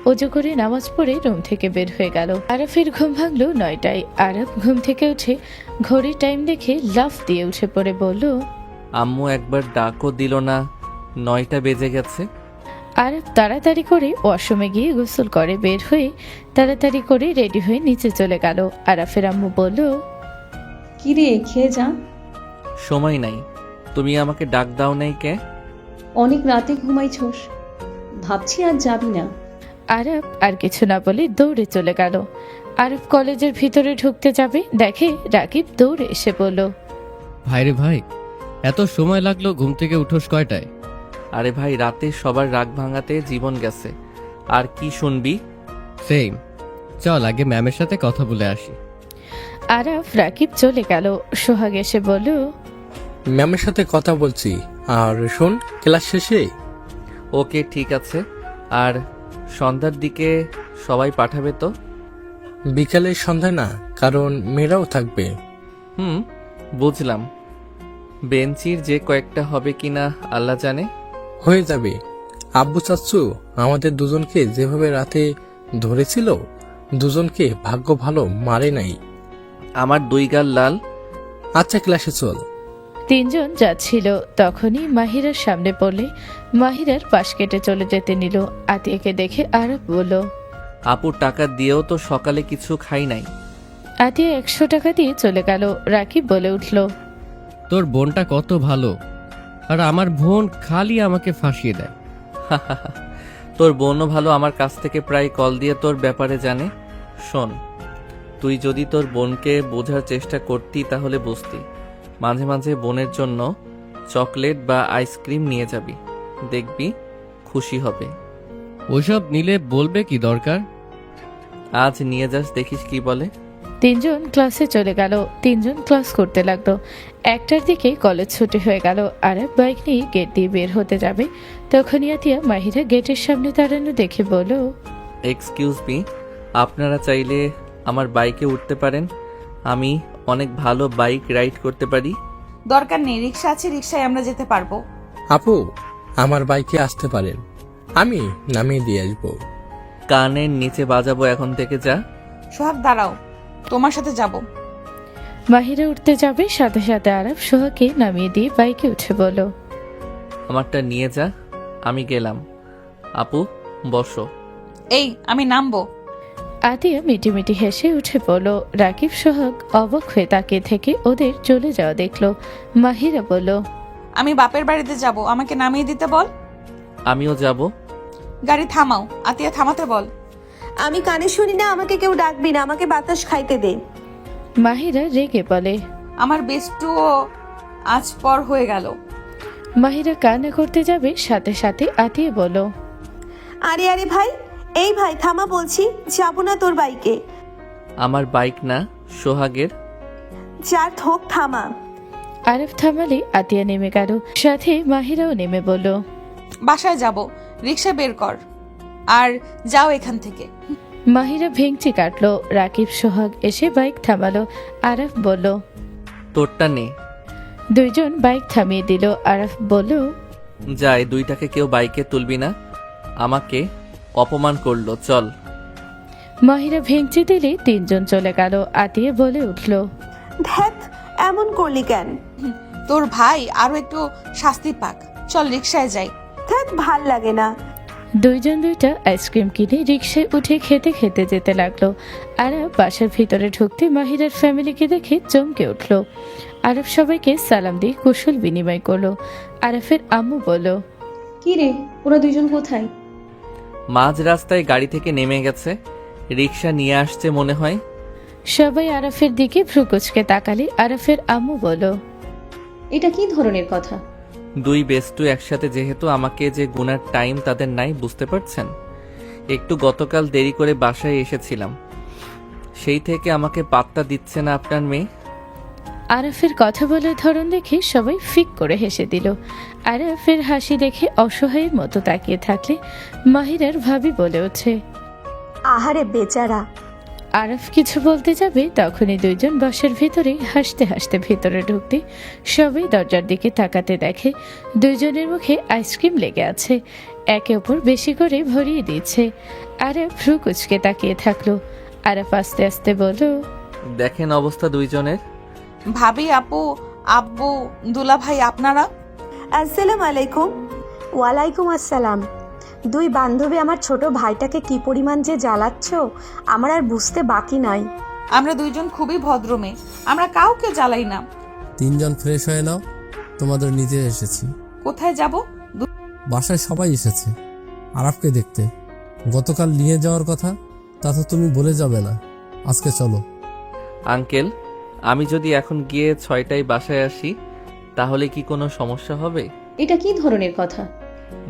ওজু করে নামাজ পড়ে রুম থেকে বের হয়ে গেল। আরাফের ঘুম ভাঙলো 9টায়। আরাফ ঘুম থেকে উঠে ঘড়ির টাইম দেখে লাফ দিয়ে উঠে পড়ে বলল, আম্মু একবার ডাকও দিল না, 9টা বেজে গেছে। আরব তাড়াতাড়ি করে ওয়াশরুমে গিয়ে গোসল করে বের হয়ে তাড়াতাড়ি করে রেডি হয়ে নিচে চলে গেল। আরাফের আম্মু বলল, কি রে, খেয়ে যা। সময় নাই। তুমি আমাকে ডাক দাও নাই কে? অনেক রাতে ঘুমাইছোস, ভাবছি আর যাবি না। আরব আর কিছু না বলে দৌড়ে চলে গেল। আরব কলেজের ভিতরে ঢুকতে যাবে, দেখে রাকিব দৌড়ে এসে বলল, ভাইরে ভাই, এত সময় লাগলো, ঘুম থেকে উঠোস কয়টায়? আরে ভাই, রাতে সবার রাগ ভাঙাতে জীবন গেছে, আর কি শুনবি? সেম। চল আগে ম্যামের সাথে কথা বলে আসি। আরব রাকিব চলে গেল। সোহাগ এসে বলল, ম্যামের সাথে কথা বলছি। আর শোন, ক্লাস শেষে ওকে, ঠিক আছে। আর সন্ধ্যার দিকে সবাই পাঠাবে তো? বিকালে সন্ধ্যায় না, কারণ মেয়েরাও থাকবে। হুম, বুঝলাম। বেঞ্চির যে কয়েকটা হবে কিনা আল্লাহ জানে। হয়ে যাবে। আব্বু চাচ্ছু আমাদের দুজনকে যেভাবে রাতে ধরেছিল, দুজনকে ভাগ্য ভালো মারে নাই। আমার দুই গাল লাল। আচ্ছা, ক্লাসে চল। তিনজন যাচ্ছিল, তখনই মাহিরার সামনে পড়লে মাহিরার পাশ কেটে চলে যেতে নিল। আতিয়াকে দেখে আরব বলল, আপু, টাকা দিয়েও তো সকালে কিছু খাই নাই। আতিয়া 100 টাকা দিয়ে চলে গেল। রাকিব বলে উঠল, তোর বোনটা কত ভালো, আর আমার বোন খালি আমাকে ফাঁসিয়ে দেয়। তোর বোনও ভালো, আমার কাছ থেকে প্রায় কল দিয়ে তোর ব্যাপারে জানে। শোন, তুই যদি তোর বোনকে বোঝার চেষ্টা করতি তাহলে বুঝতি। মাঝে মাঝে বোনের জন্য চকলেট বা আইসক্রিম নিয়ে যাবি, দেখবি খুশি হবে। ওইসব নিলে বলবে কি দরকার? আজ নিয়ে যাস, দেখিস কি বলে। তিনজন ক্লাসে চলে গেল। তিনজন ক্লাস করতে লাগলো। 1টার দিকে কলেজ ছুটি হয়ে গেল। আরব বাইক নিয়ে গেট দিয়ে বের হতে যাবে, তখনই আতিয়া মাহিরা গেটের সামনে দাঁড়ানো দেখে বলল, এক্সকিউজ মি, আপনারা চাইলে আমার বাইকে উঠতে পারেন। আমি অনেক ভালো বাইক রাইড করতে পারি। দরকার নেই, রিক্সা আছে, রিক্সায় আমরা যেতে পারবো। আপু, আমার বাইকে আসতে পারেন, আমি নামিয়ে দিয়ে আসবো। কানের নিচে বাজাবো এখন থেকে, যা। সোহাগ দাঁড়াও, তোমার সাথে যাব। মাহিরা উঠতে যাবে, সাথে সাথে আরব সোহাকে নামিয়ে দিয়ে বাইকে উঠে বলল, আমারটা নিয়ে যা, আমি গেলাম। আপু, বসো। এই, আমি নামবো। আতিয়া মিটিমিটি হেসে উঠে পড়ল। রাকিব সোহাগ অবাক হয়ে তাকিয়ে থেকে ওদের চলে যাওয়া দেখলো। মাহিরা বলল, আমি বাপের বাড়িতে যাব, আমাকে নামিয়ে দিতে বল। আমিও যাব। গাড়ি থামাও, আতিয়া থামাতে বল। আমি কানে শুনি না, আমাকে কেউ ডাকবি না, আমাকে বাতাস খাইতে দে। মাহিরা রেগে বলে, আমার বেস্টুও আজ পর হয়ে গেল। মাহিরা কান্না করতে যাবে, সাথে সাথে আতিয়া বলল, আরে আরে ভাই, এই ভাই থামা বলছি, যাবো না তোর বাইকে। আমার বাইক না, সোহাগের। যার হোক থামা। আরব থামালে আতিয়া নেমে গেল, সাথে মাহিরাও নেমে বলল, বাসায় যাব, রিক্সা বের কর আর যাও এখান থেকে। মাহিরা ভেঙচি কাটলো। রাকিব সোহাগ এসে বাইক থামালো। আরব বলল, তোরটা নে। দুইজন বাইক থামিয়ে দিল। আরব বলল, যাই, দুইটাকে কেউ বাইকে তুলবি না, আমাকে অপমান করলো, চল। মাহিরা ভেঙচি দিলে তিনজন চলে গেল। আতিয়া বলে উঠল, ধ্যাত, এমন করলি কেন? তোর ভাই আরো একটু শাস্তি পাক, চল রিক্সায় যাই। ধ্যাত, ভাল লাগে না। দুইজন দুইটা আইসক্রিম কিনে রিক্সায় উঠে খেতে খেতে যেতে লাগলো। আরব বাসার ভিতরে ঢুকতে মাহিরার ফ্যামিলিকে দেখে চমকে উঠল। আরব সবাইকে সালাম দিয়ে কুশল বিনিময় করলো। আরফের আম্মু বলল, কি রে, ওরা দুইজন কোথায়? মাঝ রাস্তায় গাড়ি থেকে নেমে গেছে, রিক্সা নিয়ে আসছে মনে হয়। সবাই আরফের দিকে ভ্রুকুচকে তাকালে আরফের আম্মু বলল, এটা কি ধরনের কথা? দুই বেস্টু একসাথে, যেহেতু আমাকে যে গুনার টাইম তাদের নাই, বুঝতে পারছেন। একটু গতকাল দেরি করে বাসায় এসেছিলাম, সেই থেকে আমাকে পাত্তা দিচ্ছে না আপনার মেয়ে। আরফের কথা বলার ধরন দেখে সবাই ফিক করে হেসে দিল। আরফের হাসি দেখে অসহায়ের মতো তাকিয়ে থাকলে মাহিরার ভাবি বলে ওঠে, আহারে বেচারা। আরফ কিছু বলতে যাবে, তখনই দুইজন বাসার ভিতরে হাসতে হাসতে ভিতরে ঢুকতে সবাই দরজার দিকে তাকাতে দেখে দুইজনের মুখে আইসক্রিম লেগে আছে, একে অপর বেশি করে ভরিয়ে দিচ্ছে। আরফ ভ্রু কুচকে তাকিয়ে থাকলো। আরফ আস্তে আস্তে বলল, দেখেন অবস্থা দুইজনের। ভাবি, আপু, আব্বু, দুলা ভাই, আপনারা? আসসালামু আলাইকুম। ওয়ালাইকুম আসসালাম। দুই বান্ধবী আমার ছোট ভাইটাকে কি পরিমাণ যে জ্বালাচ্ছ আমার আর বুঝতে বাকি নাই। আমরা দুইজন খুবই ভদ্র মেয়ে, আমরা কাউকে জ্বালাই না। তিনজন ফ্রেশ হয়ে নাও, তোমাদের নিতে এসেছি। কোথায় যাব? বাসায় সবাই এসেছে আরাফকে দেখতে। গতকাল নিয়ে যাওয়ার কথা, তা তো তুমি বলে যাবে না। আজকে চলো। আঙ্কেল, আমি যদি এখন গিয়ে 6টায় বাসায় আসি তাহলে কি কোনো সমস্যা হবে? এটা কি ধরনের কথা?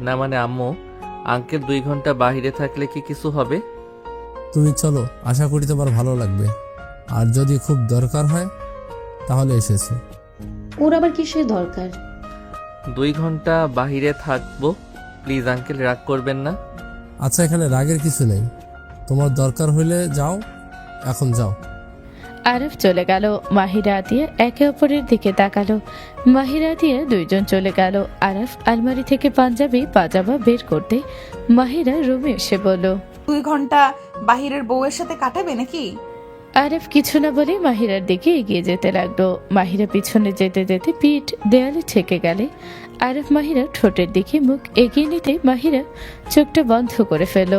না মানে আম্মু, আঙ্কেল 2 ঘন্টা বাইরে থাকলে কি কিছু হবে? তুমি চলো, আশা করি তোমার ভালো লাগবে। আর যদি খুব দরকার হয় তাহলে এসেছে। ওর আবার কিসের দরকার? 2 ঘন্টা বাইরে থাকবো, প্লিজ আঙ্কেল, রাগ করবেন না। আচ্ছা, এখানে রাগের কিছু নেই। তোমার দরকার হলে যাও, এখন যাও। আরাফ চলে গেল। মাহিরা আতিয়া একে অপরের দিকে তাকালো। মাহিরা আতিয়া দুইজন চলে গেল। আরাফ আলমারি থেকে পাঞ্জাবি পাজামা বের করতে মাহিরা রুমে এসে বলল, 2 ঘন্টা বাহিরের বউয়ের সাথে কাটাবে নাকি? আরাফ কিছু না বলে মাহিরার দিকে এগিয়ে যেতে লাগলো। মাহিরা পিছনে যেতে যেতে পিঠ দেয়ালে ঠেকে গেলে আরাফ মাহিরা ঠোঁটের দিকে মুখ এগিয়ে নিতে মাহিরা চোখটা বন্ধ করে ফেল।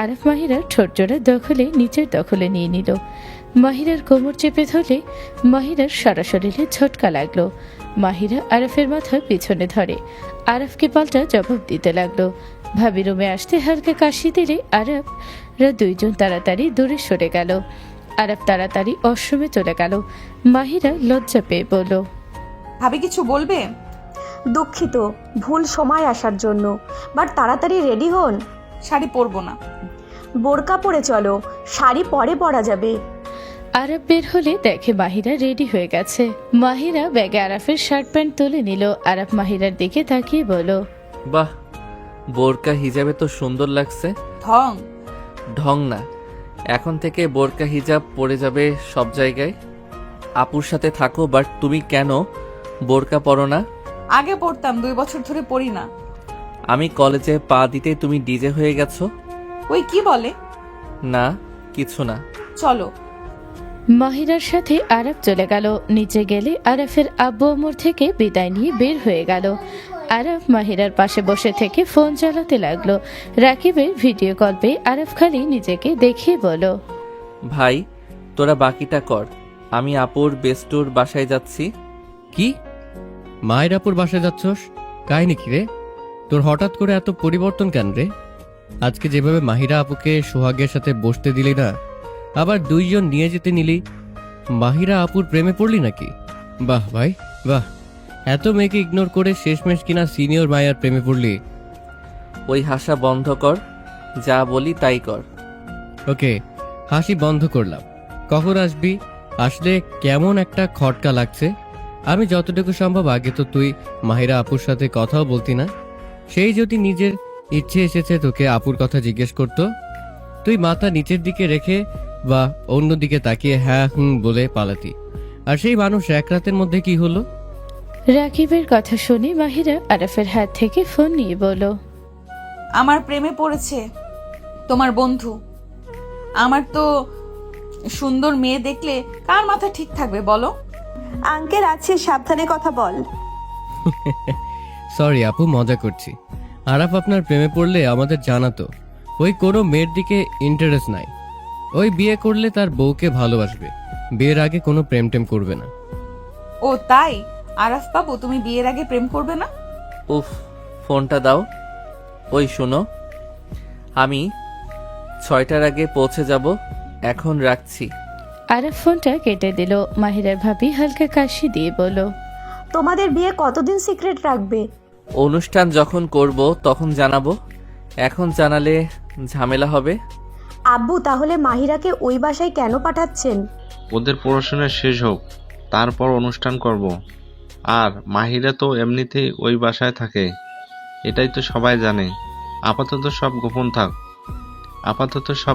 আরাফ মাহিরার ঠোঁট জোড়া দখলে নিচের দখলে নিয়ে নিল। মাহিরার কোমর চেপে ধরলে মাহিরার সারা শরীরে ঝটকা লাগলো। মাহিরা আরাফের মাথা পিছনে ধরে আরাফকে পাল্টা জবাব দিতে লাগলো। ভাবি রুমে আসতে হালকা কাশি দিলে আরাফরা দুইজন তাড়াতাড়ি দূরে সরে গেল। আরাফ তাড়াতাড়ি অশ্রমে চলে গেল। মাহিরা লজ্জা পেয়ে বলল, ভাবি কিছু বলবে? দুঃখিত ভুল সময় আসার জন্য, বাট তাড়াতাড়ি রেডি হন। শাড়ি পরবো না। বোরকা পরে চলো, শাড়ি পরে পরা যাবে। আরাফ বের হলে দেখে মাহিরা রেডি হয়ে গেছে। মাহিরা ব্যাগে আরাফের শার্ট প্যান্ট তুলে নিল। আরাফ মাহিরার দিকে তাকিয়ে বলল, বাহ, বোরকা হিজাবে তো সুন্দর লাগছে। ঢং। ঢং না, এখন থেকে বোরকা হিজাব পরে যাবে সব জায়গায়। আপুর সাথে থাকো, বাট তুমি কেন বোরকা পরো না? আগে পড়তাম, 2 বছর ধরে পড়ি না। আমি কলেজে পা দিতে তুমি ডিজে হয়ে গেছো। ওই কি বলে? না, কিছু না। চলো। মাহিরার সাথে আরাফ চলে গেল। নিচে গেলে আরাফের আব্বু আম্মুর থেকে বিদায় নিয়ে বের হয়ে গেল। আরাফ মাহিরার পাশে বসে থেকে ফোন চালাতে লাগলো। রাকিবের ভিডিও কল পেয়ে আরাফ খালি নিজেকে দেখিয়ে বলল, ভাই, তোরা বাকিটা কর, আমি আপুর বেস্টুর বাসায় যাচ্ছি। কি? মায়েরাপুর বাসায় যাচ্ছস? কাহিনী কি রে? তোর হঠাৎ করে এত পরিবর্তন কেন রে? আজকে যেভাবে মাহিরা আপুকে সোহাগের সাথে বসতে দিলি না, আবার 2 জন নিয়ে যেতে নিলি, মাহিরা আপুর প্রেমে পড়লি নাকি? বাহ ভাই বাহ, এত মেয়েকে ইগনোর করে শেষমেশ কিনা সিনিয়র মায়ের প্রেমে পড়লি। ওই হাসা বন্ধ কর, যা বলি তাই কর। ওকে, হাসি বন্ধ করলাম। কখন আসবি? আসলে কেমন একটা খটকা লাগছে। আমি যতটুকু সম্ভব, আগে তো তুই মাহিরা আপুর সাথে কথাও বলতি না। সেই যদি নিজের ইচ্ছে এসেছে তোকে আপুর কথা জিজ্ঞেস করতো, তুই মাথা নিচের দিকে রেখে বা অন্যদিকে তাকিয়ে হ্যাঁ হুম বলে পালাতি। আর সেই মানুষ এক রাতের মধ্যে কি হলো? রাকিবের কথা শুনে মাহিরা আরাফের হাত থেকে ফোন নিয়ে বলল, আমার প্রেমে পড়েছে তোমার বন্ধু। আমার তো সুন্দর মেয়ে দেখলে কার মাথা ঠিক থাকবে বলো? আঙ্কেল আছে, সাবধানে কথা বল। সরি আপু, মজা করছি। আরাফ আপনার প্রেমে পড়লে আমাদের জানাতো। ওই কোনো মেয়ের দিকে ইন্টারেস্ট নাই। ওই বিয়ে করলে তার বউকে ভালোবাসবে, বিয়ের আগে কোনো প্রেম টেম করবে না। ও তাই? আরাফ বাবু, তুমি বিয়ের আগে প্রেম করবে না? উফ, ফোনটা দাও। ওই শোনো, আমি 6টার আগে পৌঁছে যাব, এখন রাখছি। আরাফ ফোনটা কেটে দিল। মাহিরার ভাবি হালকা কাশি দিয়ে বলল, তোমাদের বিয়ে কতদিন সিক্রেট রাখবে? অনুষ্ঠান যখন করব তখন জানাবো, এখন জানালে ঝামেলা হবে। আব্বু, তাহলে মাহিরাকে ওই বাসায় কেন পাঠাচ্ছেন? ওদের পড়াশোনা শেষ হোক, তারপর অনুষ্ঠান করব। আর মাহিরা তো এমনিতেই ওই বাসায় থাকে, এটাই তো সবাই জানে। আপাতত সব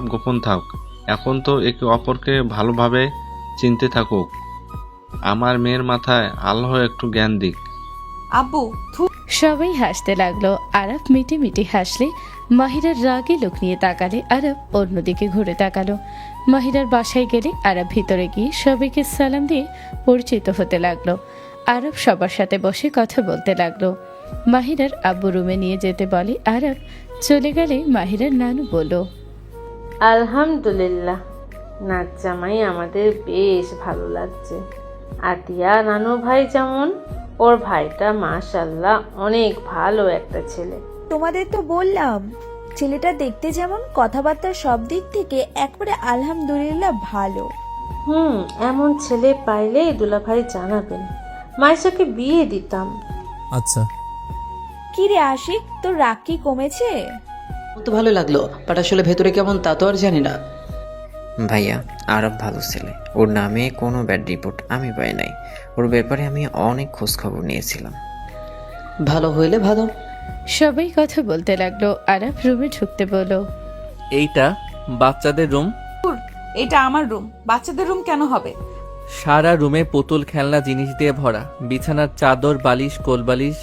গোপন থাক। এখন তো একে অপরকে ভালোভাবে চিনতে থাকুক। আমার মেয়ের মাথায় আল্লাহ একটু জ্ঞান দিক। আব্বু থু। সবাই হাসতে লাগলো। আরাফ মিটি মিটি হাসলে মাহিরার রাগে লোক নিয়ে তাকালে আরাফ অন্যদিকে ঘুরে তাকালো। মাহিরার বাসায় গেলে আরাফ ভিতরে গিয়ে সবাইকে সালাম দিয়ে পরিচিত হতে লাগলো। আরাফ সবার সাথে বসে কথা বলতে লাগলো। মাহিরার আব্বু রুমে নিয়ে যেতে বলে আরাফ চলে গেলে মাহিরার নানু বলল, আলহামদুলিল্লাহ, নাচ জামাই আমাদের বেশ ভালো লাগছে। আতিয়া নানু ভাই যেমন, ওর ভাইটা মাশাল্লাহ অনেক ভালো একটা ছেলে। তোমাদের তো বললাম, ছেলেটা দেখতে যেমন, কথাবার্তা সব দিক থেকে একবারে আলহামদুলিল্লাহ ভালো। এমন ছেলে পাইলে দুলাভাই জানাবেন, মাইশাকে বিয়ে দিতাম। আচ্ছা। কি রে আশিক, তোর রাগ কি কমেছে? তো ভালো লাগলো, বাট আসলে ভেতরে কেমন তা তো আর জানি না। ভাইয়া, আরব ভালো ছেলে, ওর নামে কোনো ব্যাড রিপোর্ট আমি পাই নাই। ওর ব্যাপারে আমি অনেক খোঁজ খবর নিয়েছিলাম। ভালো হইলে ভালো। সবাই কথা বলতে লাগলো। আরাফ রুমে ঢুকতে বলল, এইটা বাচ্চাদের রুম। এটা আমার রুম, বাচ্চাদের রুম কেন হবে? সারা রুমে পুতুল খেলনা জিনিস দিয়ে ভরা। বিছানার চাদর, বালিশ, কোলবালিশ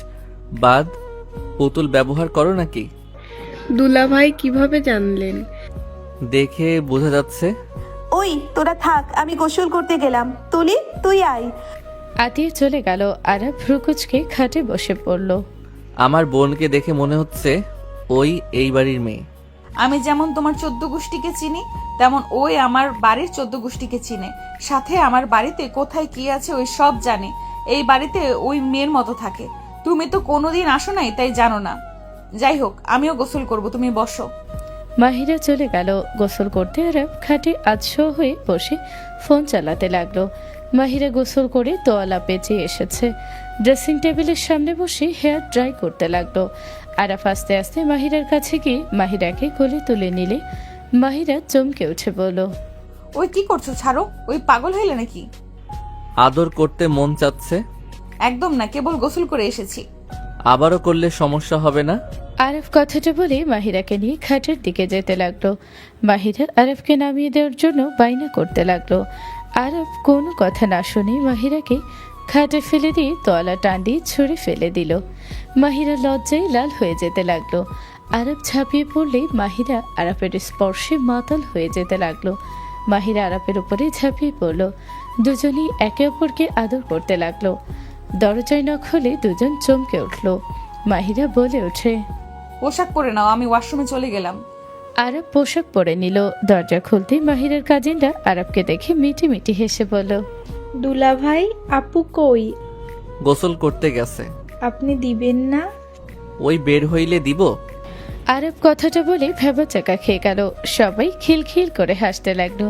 বাদ পুতুল ব্যবহার করো নাকি? দুলাভাই কিভাবে জানলেন? দেখে বোঝা যাচ্ছে। ওই তোরা থাক, আমি গোসল করতে গেলাম। তুলি, তুই আয়। আতিয়া চলে গেল। আরাফ ভ্রুকুচকে খাটে বসে পড়ল। আমার বোনকে দেখে মনে হচ্ছে ওই এই বাড়ির মেয়ে। আমি যেমন তোমার 14 গোষ্ঠীকে চিনি, তেমন ওই আমার বাড়ির 14 গোষ্ঠীকে চিনে। সাথে আমার বাড়িতে কোথায় কি আছে ওই সব জানে। এই বাড়িতে ওই মেয়ের মতো থাকে। তুমি তো কোনোদিন আসো নাই, তাই জানো না। যাই হোক, আমিও গোসল করব, তুমি বসো। মাহিরা চলে গেল। গোসল করতে আরাফ খাটে আচ্ছা হয়ে বসে ফোন চালাতে লাগলো। মাহিরা গোসল করে তোয়ালা পেঁচিয়ে এসেছে। ড্রেসিং টেবিলের সামনে বসে হেয়ার ড্রাই করতে লাগলো। আরাফ আস্তে আস্তে মাহিরার কাছে গিয়ে মাহিরাকে কোলে তুলে নিলে মাহিরা চমকে উঠে বলল, ওই কি করছো? ছাড়ো, ওই পাগল হইলে নাকি? আদর করতে মন চাচ্ছে। একদম না, কেবল গোসল করে এসেছি। আবারও করলে সমস্যা হবে না? আরাফ কথাটা বলে মাহিরাকে নিয়ে খাটের দিকে যেতে লাগলো। মাহিরা আরাফকে নামিয়ে দেওয়ার জন্য বাইনা করতে লাগলো। আরাফ কোনো কথা না শুনে মাহিরাকে খাটে ফেলে দিয়ে তোয়ালা টান দিয়ে ছুঁড়ে ফেলে দিল। মাহিরা লজ্জায় লাল হয়ে যেতে লাগলো। আরাফ ঝাঁপিয়ে পড়লে মাহিরা আরাফের স্পর্শে মাতাল হয়ে যেতে লাগলো। মাহিরা আরাফের উপরে ঝাঁপিয়ে পড়ল। দুজনই একে অপরকে আদর করতে লাগলো। দরজায় নখ হলে দুজন চমকে উঠল। মাহিরা বলে ওঠে, পোশাক পরে নাও, আমি ওয়াশরুমে চলে গেলাম। আরাফ পোশাক পরে নিল। দরজা খুলতে মাহিরার কাজিনরা আরাফকে দেখে মিটি মিটি হেসে বলল, দুলাভাই, আপু কই? গোসল করতে গেছে। আপনি দিবেন না? ওই বের হইলে দিব। আরাফ কথাটা বলে ভেবাচাকা খেয়ে গেল। সবাই খিলখিল করে হাসতে লাগলো।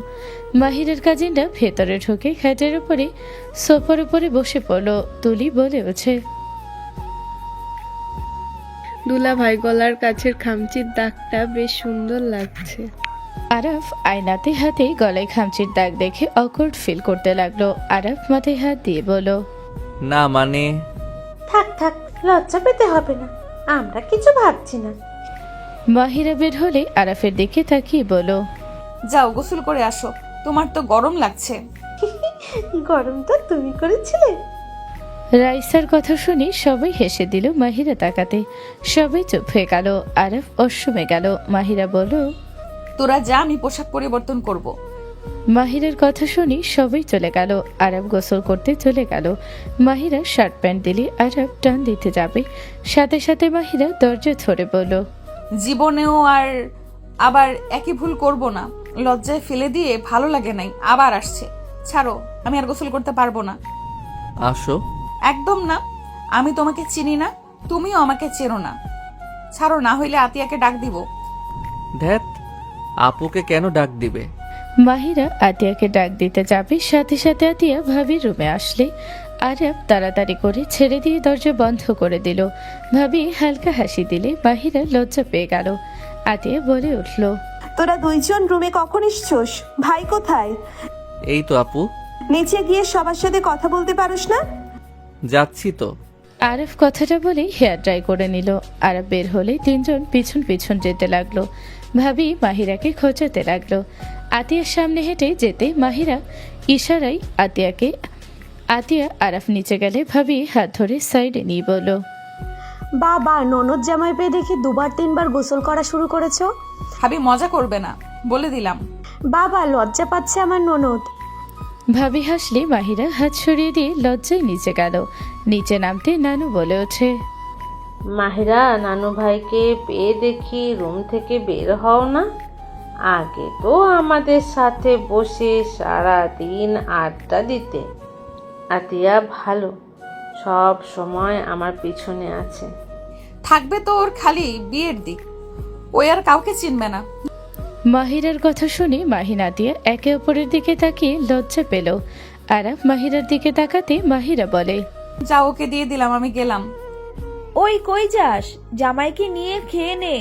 মাহিরের কাজিনরা ভেতরে ঢুকে খাটের উপরে সোফার উপরে বসে পড়ল। তুলি বলে ওঠে, দুলাভাই, গলার কাছের খামচির দাগটা বেশ সুন্দর লাগছে। আরাফ আয়নাতে হাতে গলায় খামচির দাগ দেখে অকওয়ার্ড ফিল করতে লাগলো। আরাফ মাথায় হাত দিয়ে বলল, না মানে। থাক থাক, লজ্জা পেতে হবে না, আমরা কিছু ভাবছি না। মাহিরা বের হলে আরাফের দিকে তাকিয়ে বলল, যাও গোসল করে আসো, তোমার তো গরম লাগছে। গরম তো তুমি করেছিলে। রাইসার কথা শুনে সবাই হেসে দিল মাহিরা তাকাতে। সবাই চুপ হয়ে গেল। আরাফ অশ্রমে গেল। মাহিরা বলল, তোরা যা, আমি পোশাক পরিবর্তন করব। মাহিরার কথা শুনি সবাই চলে গেল। আরাফ গোসল করতে চলে গেল। মাহিরা শার্ট প্যান্ট দিলে আরাফ টান দিতে যাবে, সাথে সাথে মাহিরা দরজা ধরে বলল, জীবনেও আবার একই ভুল করব না। লজ্জায় ফেলে দিয়ে ভালো লাগে নাই, আবার আসছে। ছাড়ো, আমি আর গোসল করতে পারবো না। আসো। একদম না, আমি তোমাকে চিনি না, তুমিও আমাকে চেনো না। ছাড়ো, না হইলে আতিয়াকে ডাক দিব। ধ্যাত, আপুকে কেন ডাক দিবে? মাহিরা আতিয়াকে ডাক দিতে যাবে, সাথে সাথে আতিয়া ভাবির রুমে আসলে আরাফ তাড়াতাড়ি করে ছেড়ে দিয়ে দরজা বন্ধ করে দিল। ভাবি হালকা হাসি দিলে মাহিরা লজ্জা পেয়ে গেল। আতিয়া বলে উঠল, তোরা দুইজন রুমে কখন এসছোস? ভাই কোথায়? এই তো আপু। নিচে গিয়ে সবার সাথে কথা বলতে পারোস না? যাচ্ছি তো। আরাফ কথাটা বলে হেয়ার ড্রাই করে নিল। আরাফ বের হলে তিনজন পিছন পিছন যেতে লাগলো। ভাবি মাহিরাকে খোঁচাতে লাগলো। আতিয়ার সামনে হেঁটে যেতে মাহিরা ইশারায় আতিয়া আরাফ নিচে গেলে ভাবি হাত ধরে সাইডে নিয়ে বলল, বাবা, ননদ জামাই পেয়ে দেখি 2-3বার গোসল করা শুরু করেছো। ভাবি মজা করবে না, বলে দিলাম। বাবা, লজ্জা পাচ্ছে আমার ননদ। ভাবি হাসলে মাহিরা হাত সরিয়ে দিয়ে লজ্জায় নিচে গেল। নিচে নামতে নানু বলে ওঠে, মাহিরা, নানু ভাইকে পেয়ে দেখি রুম থেকে বের হও না। আগে তো আমাদের সাথে বসে সারা দিন আড্ডা দিতে। আতিয়া ভালো, সব সময় আমার পিছনে আছে। থাকবে তো ওর খালি বিয়ের দিক, ওই আর কাউকে চিনবে না। মাহিরার কথা শুনে মাহিন আতিয়া একে অপরের দিকে তাকিয়ে লজ্জা পেল। আরাফ মাহিরার দিকে তাকাতে মাহিরা বলে, যা, ওকে দিয়ে দিলাম, আমি গেলাম। ওই কই যাস? জামাইকে নিয়ে খেয়ে নে।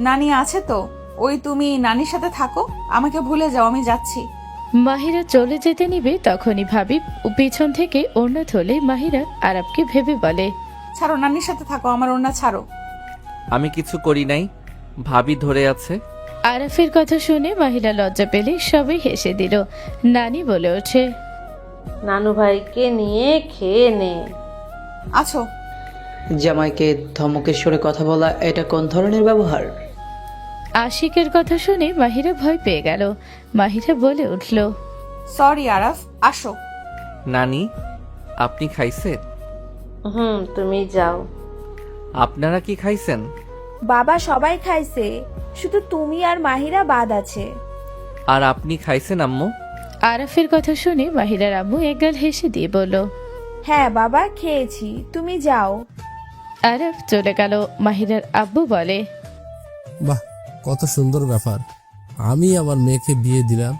নানি আছে তো, ওই তুমি নানির সাথে থাকো, আমাকে ভুলে যাও, আমি যাচ্ছি। মাহিরা চলে যেতে নিবে তখনই ভাবি পিছন থেকে ওড়না ধরলে মাহিরা আরাফকে ভেবে বলে, ছাড়ো, নানির সাথে থাকো, আমার ওড়না ছাড়ো। আমি কিছু করি নাই, ভাবি ধরে আছে। আরাফের কথা শুনে মাহিরা লজ্জা পেলে সবাই হেসে দিল। নানি বলে ওঠে, নানু ভাইকে নিয়ে খেয়ে নে। আছো? জামাইকে ধমকের সুরে কথা বলা এটা কোন ধরনের ব্যবহার? আশিকের কথা শুনে মাহিরা ভয় পেয়ে গেল। মাহিরা বলে উঠল, সরি আরাফ, আসো। নানি, আপনি খাইছেন? তুমি যাও। আপনারা কি খাইছেন? বাবা সবাই খাইছে, শুধু তুমি আর মাহিরা বাদ আছে। আর আপনি খাইছেন আম্মু? আরাফের কথা শুনে মাহিরার আম্মু একগাল হেসে দিয়ে বলল, হ্যাঁ বাবা, খেয়েছি, তুমি যাও। আরাফ চলে গেল। মাহিরার আব্বু বলে, বাহ, কত সুন্দর ব্যাপার। আমি আমার মেয়েকে বিয়ে দিলাম,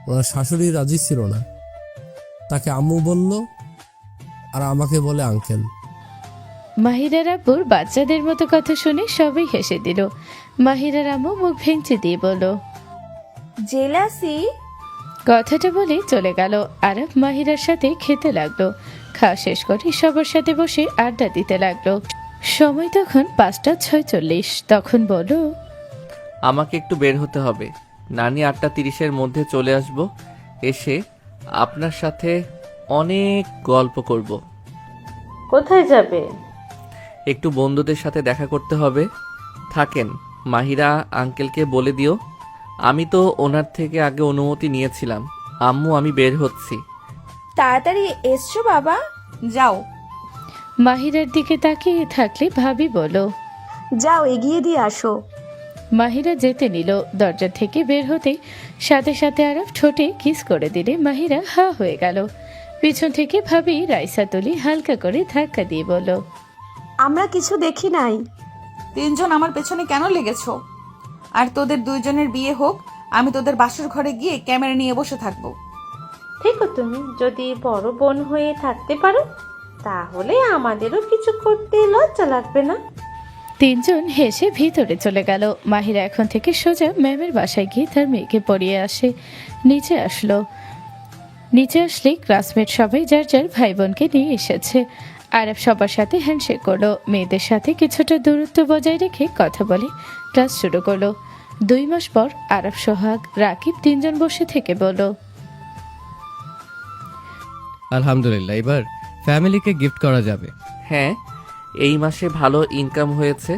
ওনার শাশুড়ি রাজি ছিল না, তাকে আম্মু বলল আর আমাকে বলে আঙ্কেল। মাহিরার আব্বুর বাচ্চাদের মতো কথা শুনে সবাই হেসে দিল। মাহিরার আম্মু মুখ ভেঙচি দিয়ে বলল, জেলাসি। কথাটা বলে চলে গেল। আরাফ মাহিরার সাথে খেতে লাগলো। খাওয়া শেষ করে সবার সাথে বসে আড্ডা দিতে লাগলো। সময় তখন 5:46। তখন বলল, আমাকে একটু বের হতে হবে, নানি 8:30-এর মধ্যে চলে আসব, এসে আপনার সাথে অনেক গল্প করব। কোথায় যাবে? একটু বন্ধুদের সাথে দেখা করতে হবে। থাকেন, মাহিরা আঙ্কেলকে বলে দিও, আমি তো ওনার থেকে আগে অনুমতি নিয়েছিলাম। আম্মু, আমি বের হচ্ছি। তাড়াতাড়ি এসছো বাবা। যাও। মাহিরার দিকে তাকিয়ে থাকলে ভাবি বলো, যাও এগিয়ে দিয়ে আসো। মাহিরা যেতে নিল। দরজা থেকে বের হতে সাথে সাথে আরাফ ঠোঁটে কিস করে দিলে মাহিরা হা হয়ে গেল। পিছন থেকে ভাবি রাইসা তুলি হালকা করে ধাক্কা দিয়ে বলল, আমরা কিছু দেখি নাই। তিনজন আমার পেছনে কেন লেগেছো? আর তোদের দুইজনের বিয়ে হোক, আমি তোদের বাসর ঘরে গিয়ে ক্যামেরা নিয়ে বসে থাকবো। ঠিক তুমি যদি বড় বোন হয়ে থাকতে পারো, তাহলে আমাদেরও কিছু করতে লজ্জা লাগবে না। তিনজন হেসে ভিতরে চলে গেল। মাহিরা এখন থেকে সোজা ম্যামের বাসায় গিয়ে তার মেয়েকে পড়িয়ে আসে। নিচে আসলে ক্লাসমেট সবাই যার যার ভাই বোনকে নিয়ে এসেছে। আরাফ সবার সাথে হ্যান্ডশেক করলো। মেয়েদের সাথে কিছুটা দূরত্ব বজায় রেখে কথা বলে ক্লাস শুরু করলো। 2 মাস পর আরাফ, সোহাগ, রাকিব তিনজন বসে থেকে বলল, আলহামদুলিল্লাহ, এবার ফ্যামিলিকে গিফট করা যাবে। হ্যাঁ, এই মাসে ভালো ইনকাম হয়েছে।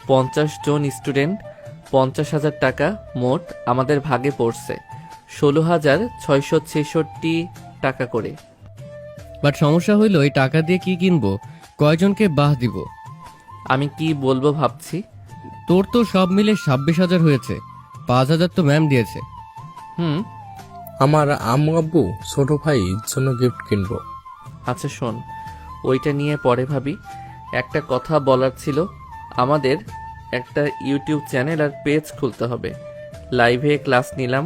50 জন স্টুডেন্ট, 50,000 টাকা মোট আমাদের ভাগে পড়ছে, 16,666 টাকা করে। বাট সমস্যা হইলো এই টাকা দিয়ে কি কিনবো, কয়জনকে বাহ দিব? আমি কি বলবো ভাবছি। তোর তো সব মিলে 26,000 হয়েছে, 5,000 তো ম্যাম দিয়েছে। আমার আম্মু আব্বু ছোট ভাইয়ের জন্য গিফট কিনবো। আচ্ছা শোন, ওইটা নিয়ে পরে ভাবি। একটা কথা বলার ছিল, আমাদের একটা ইউটিউব চ্যানেল আর পেজ খুলতে হবে। লাইভে ক্লাস নিলাম,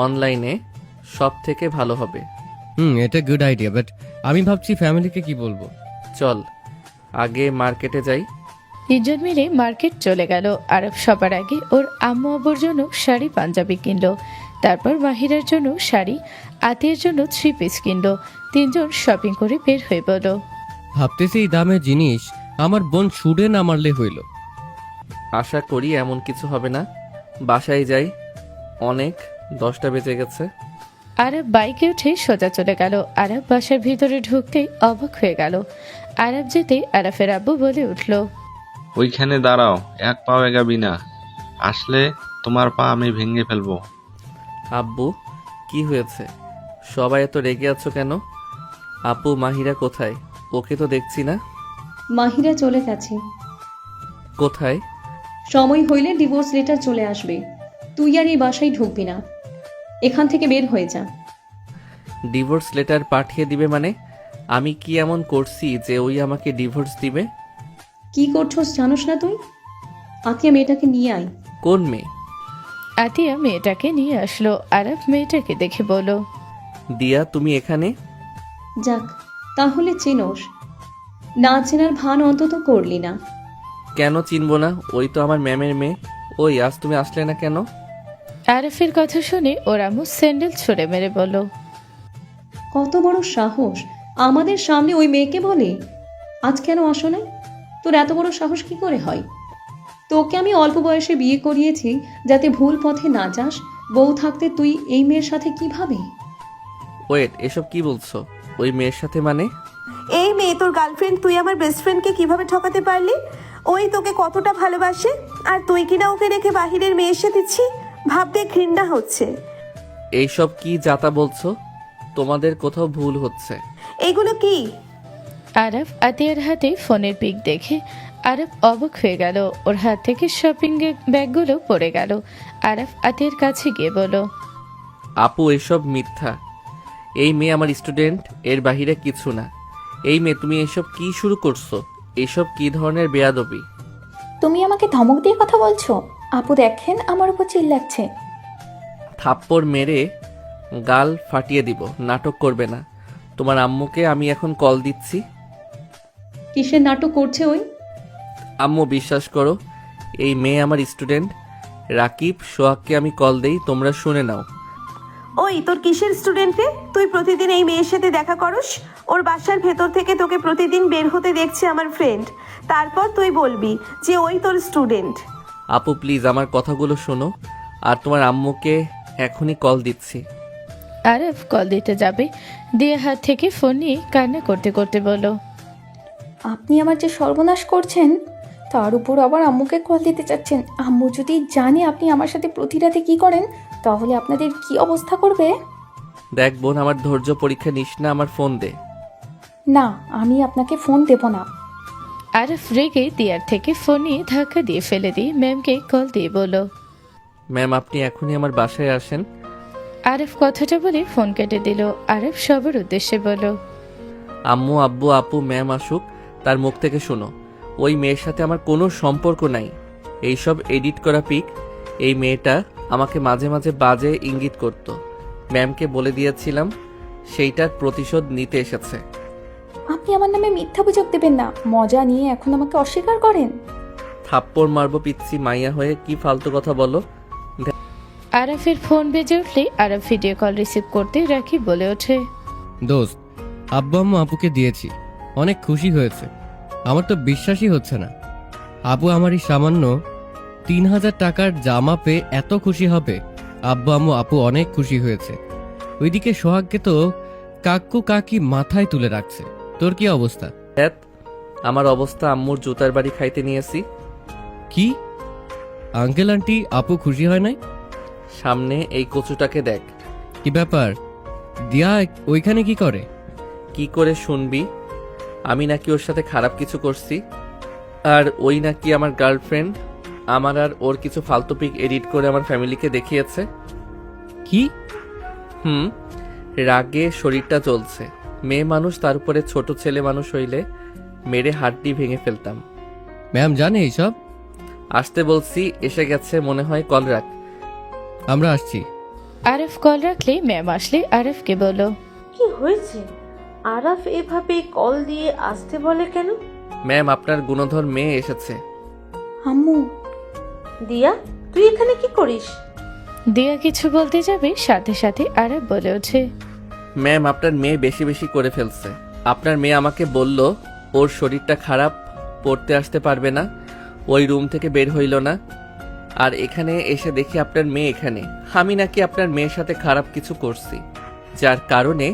অনলাইনে, সব থেকে ভালো হবে। এটা গুড আইডিয়া, বাট আমি ভাবছি ফ্যামিলিকে কি বলবো। চল আগে মার্কেটে যাই। তিনজন মিলে মার্কেট চলে গেল। আরব সবার আগে ওর আম্মু আব্বুর জন্য শাড়ি পাঞ্জাবি কিনলো। তারপর মাহিরার জন্য শাড়ি, আতিয়ার জন্য 3 পিস কিনলো। তিনজন শপিং করে বের হয়ে পড়ল। ভাবতেছি এই দামের জিনিস আমার বোন ছুড়ে না মারলে হইল। আশা করি এমন কিছু হবে না। বাসায় যাই, অনেক 10টা বেজে গেছে। আরব বাইকে উঠে সোজা চলে গেল। আরব বাসার ভিতরে ঢুকতেই অবাক হয়ে গেল। আরব যেতে আরাফের আব্বু বলে উঠল, ওইখানে দাঁড়াও, এক পাও এগাবি না, আসলে তোমার পা আমি ভেঙে ফেলবো। আব্বু, কি হয়েছে? সবাই এত রেগে আছো কেন? আপু, মাহিরা কোথায়? ওকে তো দেখছি না। মাহিরা চলে গেছে। কোথায়? সময় হইলে ডিভোর্স লেটার চলে আসবে। তুই আর এই বাসায় ঢুকবি না। এখান থেকে বের হয়ে যা। ডিভোর্স লেটার পাঠিয়ে দিবে মানে? আমি কি এমন করছি যে ওই আমাকে ডিভোর্স দিবে? কি করছস জানোস না তুই? আতিয়া মেয়েটাকে নিয়ে আয়। কোন মেয়ে? আতিয়া মেয়েটাকে নিয়ে আসলো। আরাফ মেয়েটাকে দেখে বলল, দিয়া তুমি এখানে? যাক, তাহলে চেনোস। না চেনার ভান অন্তত করলি না। কেন চিনবো না? ওই তো আমার ম্যামের মেয়ে। ওই আজ তুমি আসলে না কেন? আরাফের কথা শুনে ওর আম্মু স্যান্ডেল ছুঁড়ে মেরে বলল, কত বড় সাহস আমাদের সামনে ওই মেয়েকে বলে আজ কেন আসো নাই? তোর এত বড় সাহস কি করে হয়? তোকে আমি অল্প বয়সে বিয়ে করিয়েছি যাতে ভুল পথে না যাস। বউ থাকতে তুই এই মেয়ের সাথে কিভাবে? ওয়েট, এসব কি বলছো? ওই মেয়ের সাথে মানে? এই মেয়ে তোর গার্লফ্রেন্ড, তুই আমার বেস্ট ফ্রেন্ডকে কিভাবে ঠকাতে পারলি? ওই তোকে কতটা ভালোবাসে, আর তুই কিনা ওকে রেখে বাহিরের মেয়ের সাথে দিচ্ছি। ভাবতে ঘৃণা হচ্ছে। এইসব কি যাতা বলছো? তোমাদের কোথাও ভুল হচ্ছে। এগুলো কি? আরাফ আতিয়ার হাতে ফোনের পিক দেখে আরাফ অবাক হয়ে গেল। ওর হাত থেকে শপিং ব্যাগগুলো পড়ে গেল। আরাফ আতিয়ার কাছে গিয়ে বলল, আপু এসব মিথ্যা। এই মেয়ে আমার স্টুডেন্ট, এর বাহিরে কিছু না। এই মেয়ে তুমি এসব কি শুরু করছো? এসব কি ধরনের বেয়াদবি? তুমি আমাকে ধমক দিয়ে কথা বলছো? আপু দেখেন আমার উপর চিল্লাচ্ছে। থাপ্পড় মেরে গাল ফাটিয়ে দিব। নাটক করবে না। তোমার আম্মুকে আমি এখন কল দিচ্ছি। কিসের নাটক করছে ওই? আম্মু বিশ্বাস করো, এই মেয়ে আমার স্টুডেন্ট। রাকিব সোহাগকে আমি কল দেই, তোমরা শুনে নাও। ওই তোর কিসের স্টুডেন্ট রে? তুই প্রতিদিন এই মেয়ের সাথে দেখা করস? ওর বাসার ভেতর থেকে তোকে প্রতিদিন বের হতে দেখছে আমার ফ্রেন্ড। তারপর তুই বলবি যে ওই তোর স্টুডেন্ট? আপু প্লিজ আমার কথাগুলো শোনো, আর তোমার আম্মুকে এখনই কল দিচ্ছি। আরাফ কল দিতে যাবে, দিয়ে হাত থেকে ফোন নিয়ে কান্না করতে করতে বলল, আপনি আমার যে সর্বনাশ করছেন, তার উপর আবার আম্মুকে কল দিতে চাচ্ছেন। আম্মু যদি জানে আপনি আমার সাথে প্রতি রাতে কি করেন, তাহলে আপনাদের কি অবস্থা করবে? দেখ বোন, আমার ধৈর্য পরীক্ষা নিস না, আমার ফোন দে। না, আমি আপনাকে ফোন দেব না। আরাফ রেগে দিয়ার থেকে ফোন নিয়ে ধাক্কা দিয়ে ফেলে দিয়ে ম্যামকে কল দিয়ে বলল, ম্যাম আপনি এখনই আমার বাসায় আসেন। আরাফ কথাটা বলে ফোন কেটে দিল। আরাফ সবার উদ্দেশ্যে বলল, আম্মু আব্বু আপু ম্যাম আসুক, তার মুখ থেকে শোনো, ওই মেয়ের সাথে আমার কোনো সম্পর্ক নাই। এইসব এডিট করা পিক। এই মেয়েটা আমাকে মাঝে মাঝে বাজে ইঙ্গিত করত। ম্যামকে বলে দিয়েছিলাম, সেইটার প্রতিশোধ নিতে এসেছে। আপনি আমার নামে মিথ্যা অভিযোগ দেবেন না। মজা নিয়ে এখন আমাকে অস্বীকার করেন? থাপ্পড় মারবো পিচ্ছি মাইয়া হয়ে, কি ফালতু কথা বলো। আরাফের ফোন বেজে উঠলে আরাফ ভিডিও কল রিসিভ করতে রাকিব বলে ওঠে, দোস্ত, আব্বু আম্মু আপুকে দিয়েছি, অনেক খুশি হয়েছে। আমার তো বিশ্বাসই হচ্ছে না আপু আমার এই সামান্য 3000 টাকার জামা পেয়ে এত খুশি হবে। আব্বু আম্মু আপু অনেক খুশি হয়েছে। ওইদিকে সোহাগকে তো কাকু কাকি মাথায় তুলে রাখছে। তোর কি অবস্থা? আমার অবস্থা আম্মুর জুতার বাড়ি খাইতে নিয়েছি। কি আঙ্কেল আন্টি আপু খুশি হয় নাই? সামনে এই কচুটাকে দেখ। কি ব্যাপার? দিয়া ওইখানে কি করে? কি করে শুনবি? আমি নাকি ওর সাথে খারাপ কিছু করছি, আর ওই নাকি আমার গার্লফ্রেন্ড। আমার আর ওর কিছু ফালতু পিক এডিট করে আমার ফ্যামিলিকে দেখিয়েছে। কি? রাগে শরীরটা জ্বলছে। মেয়ে মানুষ, তার উপরে ছোট ছেলে মানুষ হইলে মেরে হাড্ডি ভেঙে ফেলতাম। ম্যাম জানে এইসব? আসতে বলছি, এসে গেছে মনে হয়, কল রাখ। আমরা আসছি। আরাফ কল রাখলে ম্যাম আসলে আরাফকে বলল, কি হয়েছে? আরাফ এভাবে কল দিয়ে আসতে বলে কেন? ম্যাম আপনার গুণধর মেয়ে এসেছে। আম্মু। দিয়া তুই এখানে কি করিস? দিয়া কিছু বলতে যাবে, সাথে সাথে আরাফ বলে ওঠে, ম্যাম আপনার মেয়ে বেশি বেশি করে ফেলছে। আপনার মেয়ে আমাকে বলল ওর শরীরটা খারাপ, পড়তে আসতে পারবে না, ওই রুম থেকে বের হইল না। আর এখানে এসে দেখি আপনার মেয়ে এখানে। আমি নাকি আপনার মেয়ের সাথে খারাপ কিছু করছি, যার কারণে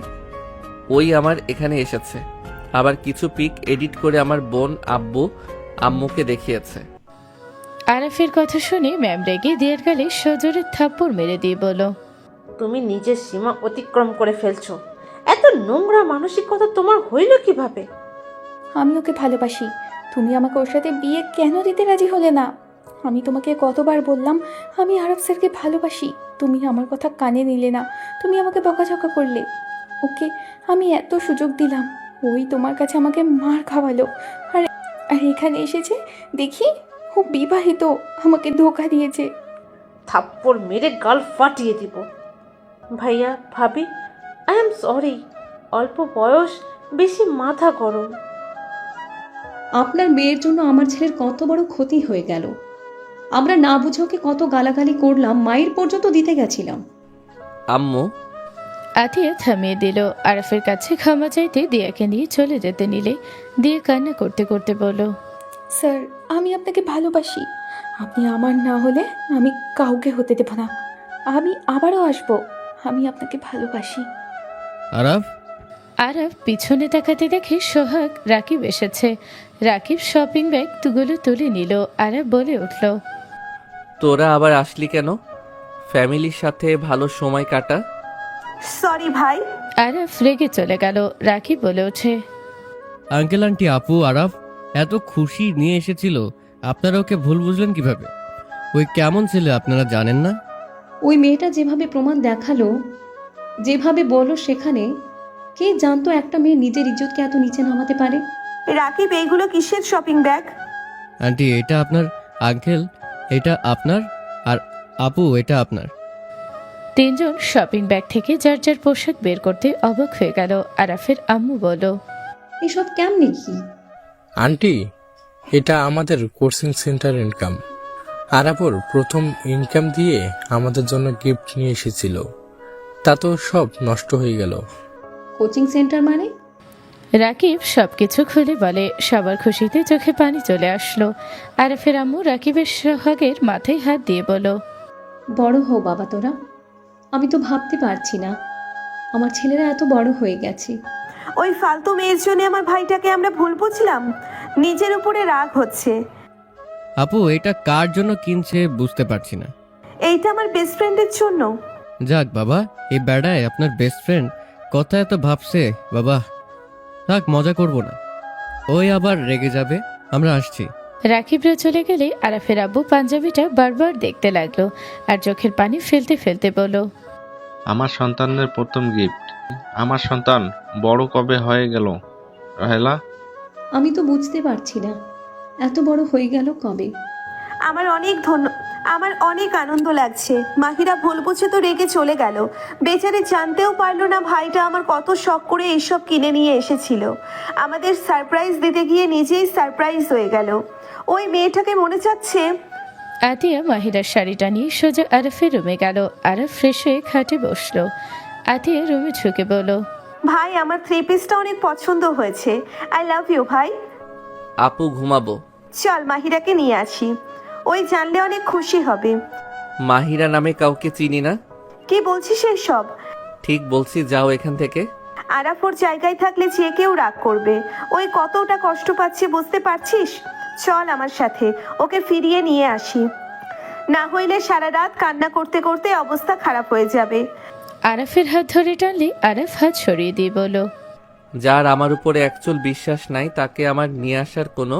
ওই আমার এখানে এসেছে। আবার কিছু পিক এডিট করে আমার বোন আব্বু আম্মুকে দেখিয়েছে। আরাফের কথা শুনে ম্যাম রেগে দিয়ার গালে সজোরে থাপ্পড় মেরে দিয়ে বলল, তুমি নিজের সীমা অতিক্রম করে ফেলছো। এত নোংরা মানসিকতা তোমার হইল কিভাবে? আমি ওকে ভালোবাসি। তুমি আমাকে ওর সাথে বিয়ে কেন দিতে রাজি হলে না? আমি তোমাকে কতবার বললাম আমি আরব স্যারকে ভালোবাসি, তুমি আমার কথা কানে নিলে না, তুমি আমাকে বকাঝকা করলে। ওকে আমি এত সুযোগ দিলাম, ওই তোমার কাছে আমাকে মার খাওয়ালো, আর আর এখানে এসেছে দেখি ও বিবাহিত, আমাকে ধোকা দিয়েছে। থাপ্পড় মেরে গাল ফাটিয়ে দিব। ভাইয়া ভাবি, আই এম সরি, অল্প বয়স, বেশি মাথা গরম। আপনার মেয়ের জন্য আমার ছেলের কত বড় ক্ষতি হয়ে গেল। আমরা না বুঝে ওকে কত গালাগালি করলাম, মায়ের পর্যন্ত দিতে গেছিলাম। আম্মু, আতিয়া থামিয়ে দিল। আরাফের কাছে ক্ষমা চাইতে দিয়াকে নিয়ে চলে যেতে নিলে দিয়া কান্না করতে করতে বলল, স্যার আমি আপনাকে ভালোবাসি, আপনি আমার না হলে আমি কাউকে হতে দেব না, আমি আবারও আসবো, আমি আপনাকে ভালোবাসি। আরাফ, আরাফ পিছনে তাকাতে দেখে সোহাগ রাকিব এসেছে। রাকিব শপিং ব্যাগ গুলো তুলে নিল। আরাফ বলে উঠল, তোরা আবার আসলি কেন? ফ্যামিলির সাথে ভালো সময় কাটা। সরি ভাই। আরাফ রেগে চলে গেল। রাকিব বলে ওঠে, আঙ্কেল আন্টি আপু আরাফ এত খুশি নিয়ে এসেছিল, আপনারা ওকে ভুল বুঝলেন কিভাবে? ওই কেমন ছেলে আপনারা জানেন না? ওই মেয়েটা যেভাবে প্রমাণ দেখালো, যেভাবে বলল, সেখানে কে জানতো একটা মেয়ে নিজের ইজ্জতকে এত নিচে নামাতে পারে? রাকিব এইগুলো কিসের শপিং ব্যাগ? আন্টি এটা আপনার, আঙ্কেল এটা আপনার, আর আপু এটা আপনার। তিনজন শপিং ব্যাগ থেকে যার যার পোশাক বের করতে অবাক হয়ে গেল। আরাফের আম্মু বলল, এসব কেমনে কি? আন্টি, এটা আমাদের কোচিং সেন্টার ইনকাম। আরাবর প্রথম ইনকাম দিয়ে আমাদের জন্য গিফট নিয়ে এসেছিল, তা তো সব নষ্ট হয়ে গেল। কোচিং সেন্টার মানে? রাকিব সবকিছু খুলে বলে। সবার খুশিতে চোখে পানি চলে আসলো। আরাফের আম্মু রাকিবের সোহাগের মাথায় হাত দিয়ে বলল, বড় হো বাবা তোরা, আমি তো ভাবতে পারছি না আমার ছেলেরা এত বড় হয়ে গেছে। ওই ফালতু মেয়ের জন্য আমার ভাইটাকে আমরা ভুল বুঝলাম, নিজের উপরে রাগ হচ্ছে। আপু এটা কার জন্য কিনছে বুঝতে পারছি না। এইটা আমার বেস্ট ফ্রেন্ডের জন্য। যাক বাবা, এই বেড়ায় আপনার বেস্ট ফ্রেন্ড কথা এত ভাবছে বাবা। থাক, মজা করব না, ওই আবার রেগে যাবে। আমরা আসছি। রাকিবরা চলে গেলে আরাফের আব্বু পাঞ্জাবিটা বারবার দেখতে লাগলো আর চোখের পানি ফেলতে ফেলতে বলল, আমার সন্তানের প্রথম গিফট। আমার সন্তান বড় কবে হয়ে গেল রাহেলা? আমি তো বুঝতে পারছি না এত বড় হয়ে গেল কবে। আমার অনেক আনন্দ লাগছে। মাহিরা ভুল বুঝে তো রেগে চলে গেল, বেচারে জানতেও পারলো না ভাইটা আমার কত শখ করে এইসব কিনে নিয়ে এসেছিল। আমাদের সারপ্রাইজ দিতে গিয়ে নিজেই সারপ্রাইজ হয়ে গেল। ওই মেয়েটাকে মনে চাচ্ছে। আতিয়া মাহিরার শাড়িটা নিয়ে সোজা আরাফের রুমে গেল। আরাফ ফ্রেশ হয়ে খাটে বসলো। আতিয়া রুমে ঢুকে বলল, ভাই আমার থ্রি পিসটা অনেক পছন্দ হয়েছে, আই লাভ ইউ ভাই। আপু ঘুমাবো। চল মাহিরাকে নিয়ে আসি, ওই জানলে অনেক খুশি হবে। মাহিরা নামে কাউকে চিনি না। কি বলছিস সব? ঠিক বলছি, যাও এখান থেকে। আরাফ ওর জায়গায় থাকলে যে কেউ রাগ করবে, ওই কতটা কষ্ট পাচ্ছে বুঝতে পারছিস? চল আমার সাথে, ওকে ফিরিয়ে নিয়ে আসি, না হইলে সারা রাত কান্না করতে করতে অবস্থা খারাপ হয়ে যাবে। আরাফের হাত ধরে টানলে আরাফ হাত সরিয়ে দিয়ে বলল, যার আমার উপরে অ্যাকচুয়াল বিশ্বাস নাই তাকে আমার নিয়ে আসার কোনো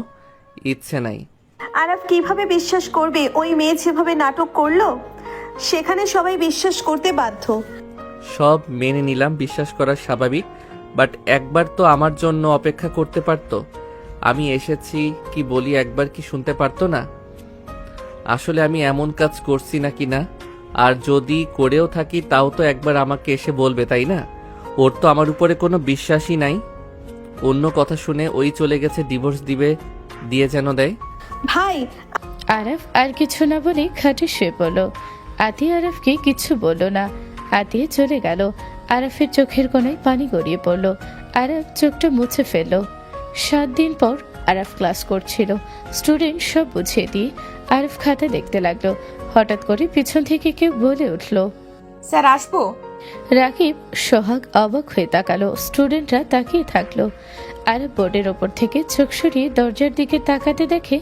ইচ্ছে নাই। আরাফ কিভাবে বিশ্বাস করবে? ওই মেয়ে যেভাবে নাটক করলো, সেখানে সবাই বিশ্বাস করতে বাধ্য। সব মেনে নিলাম, বিশ্বাস করা স্বাভাবিক, বাট একবার তো আমার জন্য অপেক্ষা করতে পারতো। আমি এসেছি কি বলি একবার কি শুনতে পারতো না? আসলে আমি এমন কাজ করছি নাকি না, আর যদি করেও থাকি তাও তো একবার আমাকে এসে বলবে, তাই না? ওর তো আমার উপরে কোনো বিশ্বাসই নাই। অন্য কথা শুনে ওই চলে গেছে, ডিভোর্স দিবে, দিয়ে যেন দেয়। ভাই আরাফ আর কিছু না বলে খাটে শুয়ে পড়ল। আতিয়া আরাফকে কিছু বলল না। আতিয়া চলে গেল। আরাফের চোখের কোনায় পানি গড়িয়ে পড়ল। আরাফ চোখটা মুছে ফেলল। 7 দিন পর আরাফ ক্লাস করছিল। স্টুডেন্ট সব বুঝিয়ে দিয়ে আরাফ খাতা দেখতে লাগলো। হঠাৎ করে পিছন থেকে কেউ বলে উঠল, স্যার আসবো? রাকিব সোহাগ অবাক হয়ে তাকালো। স্টুডেন্টরা তাকিয়ে থাকলো। আরাফ বোর্ডের ওপর থেকে চোখ সরিয়ে দরজার দিকে তাকাতে দেখে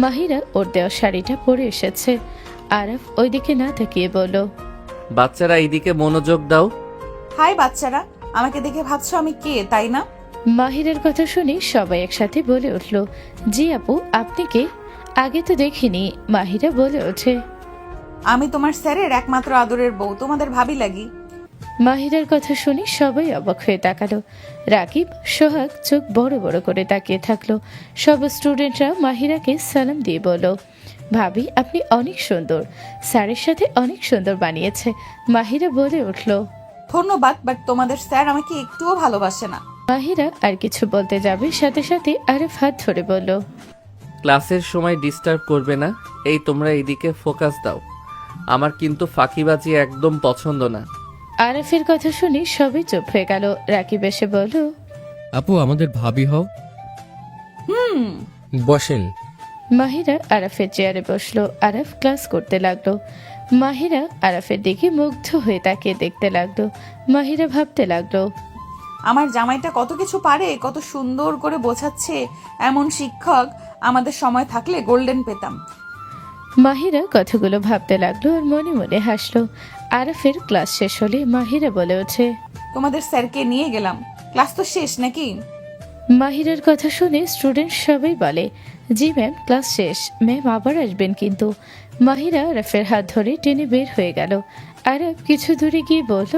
মাহিরা ওর দেওয়া শাড়িটা পরে এসেছে। আরাফ ওইদিকে না তাকিয়ে বলল, বাচ্চারা এইদিকে মনোযোগ দাও। হাই বাচ্চারা, আমাকে দেখে ভাবছো আমি কে, তাই না? মাহিরার কথা শুনে সবাই একসাথে বলে উঠল, জি আপু, আপনি কে? আগে তো দেখিনি। মাহিরা বলে ওঠে, আমি তোমার স্যারের একমাত্র আদরের বউ, তোমাদের ভাবি লাগি। মাহিরার কথা শুনে সবাই অবাক হয়ে তাকালো। রাকিব, সোহাগ চোখ বড় বড় করে তাকিয়ে থাকলো। সব স্টুডেন্টরা মাহিরাকে সালাম দিয়ে বলল, ভাবি আপনি অনেক সুন্দর, স্যারের সাথে অনেক সুন্দর বানিয়েছে। মাহিরা বলে উঠল, ধন্যবাদ, বাট তোমাদের স্যার আমাকে একটুও ভালোবাসে না। মাহিরা আর কিছু বলতে যাবে, সাথে সাথে আরেফ হাত ধরে বলল, ক্লাসের সময় ডিস্টার্ব করবে না। এই তোমরা এইদিকে ফোকাস দাও। আমার কিন্তু ফাঁকিবাজি একদম পছন্দ না। আরাফের কথা শুনে সবাই চুপ হয়ে গেল। রাকিব এসে বলল, আপু আমাদের ভাবি হও। বসেন। মাহিরা আরাফের চেয়ারে বসলো। আরাফ ক্লাস করতে লাগলো। মাহিরা আরাফের দিকে মুগ্ধ হয়ে তাকিয়ে দেখতে লাগলো। মাহিরা ভাবতে লাগলো, আমার জামাইটা কত কিছু পারে, কত সুন্দর করে বোঝাচ্ছে। এমন শিক্ষক আমাদের সময় থাকলে গোল্ডেন পেতাম। মাহিরা কথাগুলো ভাবতে লাগলো আর মনে মনে হাসলো। আরাফের ক্লাস শেষ হলে মাহিরা বলে ওঠে, তোমাদের স্যারকে নিয়ে গেলাম, ক্লাস তো শেষ নাকি? মাহিরার কথা শুনে স্টুডেন্ট সবাই বলে, জি ম্যাম, ক্লাস শেষ। ম্যাম আবার আসবেন কিন্তু। মাহিরা আরাফের হাত ধরে টেনে বের হয়ে গেল। আরাফ কিছু দূরে গিয়ে বলল,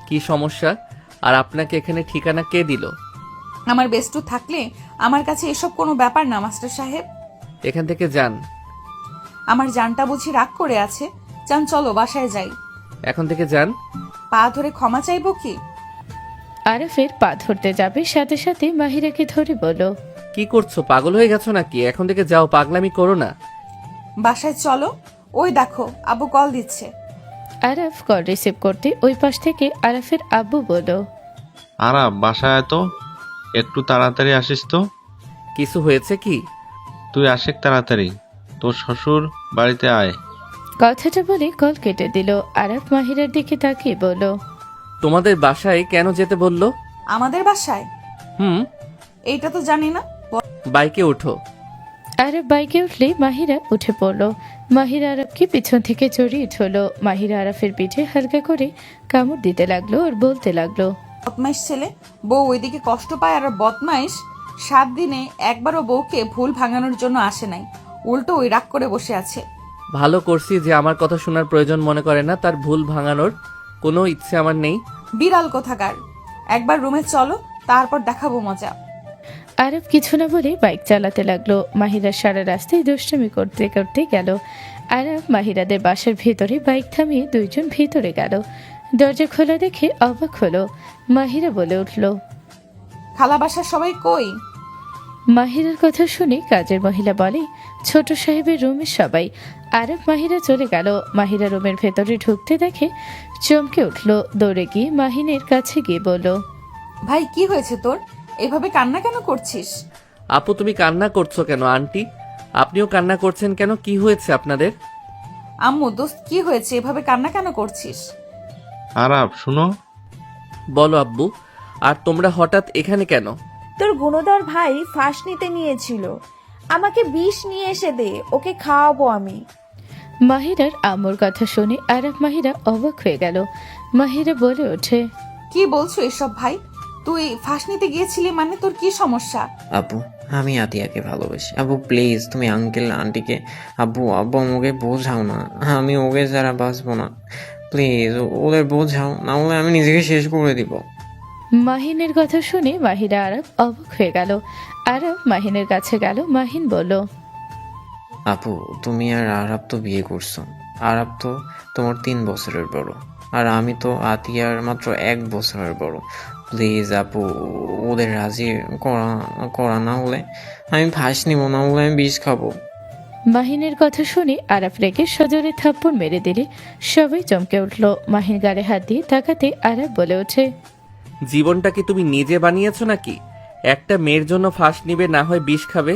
কি সমস্যা? আর আপনাকে এখানে ঠিকানা কে দিল? আমার বেস্টু থাকলে আমার কাছে এসব কোনো ব্যাপার না মাস্টার সাহেব। এখান থেকে যান। আমার জানটা বুঝি রাগ করে আছে। যান, চলো বাসায় যাই। এখন থেকে যান। পা ধরে ক্ষমা চাইবো কি? আরাফের পা ধরতে যাবে, সাথে সাথে মাহিরাকে ধরে বলল, কি করছো? পাগল হয়ে গেছো নাকি? এখন থেকে যাও, পাগলামি করো না। বাসায় চলো। ওই দেখো আব্বু কল দিচ্ছে। আরাফ কল রিসিভ করতে ওই পাশ থেকে আরাফের আব্বু বলল, আরাফ, বাসায় তো একটু তাড়াতাড়ি আসিস তো। কিছু হয়েছে কি? তুই আসেক তাড়াতাড়ি, তোর শ্বশুর বাড়িতে আয়। কথাটা বলে কল কেটে দিল। আরাফ মাহিরার দিকে তাকিয়ে বলল, তোমাদের বাসায় কেন যেতে বললো? আমাদের বাসায়? এইটা তো জানি না। বাইকে ওঠো। আরাফ বাইকে উঠলে মাহিরা উঠে পড়ল। মাহিরা আরাফকে পিছন থেকে জড়িয়ে ধরল। মাহিরা আরাফের পিঠে হালকা করে কামড় দিতে লাগলো আর বলতে লাগলো, বদমাইশ ছেলে। বউ ওইদিকে কষ্ট পায় আর বদমাইশ 7 দিনে একবারও বউকে ভুল ভাঙানোর জন্য আসে নাই, উল্টো ওই রাগ করে বসে আছে। ভালো করছি যে আমার কথা শোনার প্রয়োজন মনে করে না। তার ভুল ভাঙানোর কোনো ইচ্ছে আমার নেই। বিড়াল কোথাকার। একবার রুমে চলো, তারপর দেখাবো মজা। আরব কিছু না বলে বাইক চালাতে লাগলো। মাহিরা সারা রাস্তায় দুষ্টুমি করতে করতে গেল। আরব মাহিরাদের বাসার ভেতরে বাইক থামিয়ে দুইজন ভেতরে গেল। দরজা খোলা দেখে অবাক হলো। মাহিরা বলে উঠল, খালা বাসার সবাই কই? মাহিরার কথা শুনে কাজের মহিলা বলে, ছোট সাহেবের রুমে সবাই। আরব মাহিরা চলে গেল। মাহিরা রুমের ভেতরে ঢুকতে দেখে চমকে উঠল। দৌড়ে গিয়ে মাহিনের কাছে গিয়ে বলল, ভাই কি হয়েছে তোর? এভাবে কান্না কেন করছিস? আপু তুমি কান্না করছো কেন? আন্টি আপনিও কান্না করছেন কেন? কি হয়েছে আপনাদের? আম্মু দোস্ত কি হয়েছে? এভাবে কান্না কেন করছিস? আরাফ শুনো। বলো আব্বু। আর তোমরা হঠাৎ এখানে কেন? তোর গুণধর ভাই ফাঁস নিতে নিয়েছিল, আমাকে বিষ নিয়ে এসে দে, ওকে খাওয়াবো আমি। মাহিরার আম্মুর কথা শুনে আরব মাহিরা অবাক হয়ে গেল। মাহিরা বলে ওঠে, কি বলছো এসব ভাই? তুই ফাঁস নিতে গিয়েছিলি মানে তোর কি সমস্যা? আব্বু আমি আতিয়াকে ভালোবাসি। আব্বু প্লিজ তুমি আঙ্কেল আন্টিকে আব্বু আব্বু আমাকে বোঝাও না, আমি ওকে ছাড়া বাঁচবো না। প্লিজ ওদের বোঝাও, না হলে আমি নিজেকে শেষ করে দিব। মাহিনের কথা শুনে মাহিরা আরব অবাক হয়ে গেল। আরব মাহিনের কাছে গেল। মাহিন বলল, আপু তুমি আর আরাব তো বিয়ে করছো। আরাব তো তোমার 3 বছরের বড়, আর আমি তো আতিয়ার মাত্র 1 বছরের বড়। প্লিজ আপু ওদের রাজি করা না হলে আমি ফাঁস নিব, না হলে আমি বিষ খাবো। মাহিনের কথা শুনে আরাফ রেগে সজোরে থাপ্পড় মেরে দিলে সবাই চমকে উঠল। মাহিন গালে হাত দিয়ে তাকাতে আরাফ বলে ওঠে, জীবনটা কি তুমি নিজে বানিয়েছো নাকি? একটা মেয়ের জন্য ফাঁস নিবে, না হয় বিষ খাবে?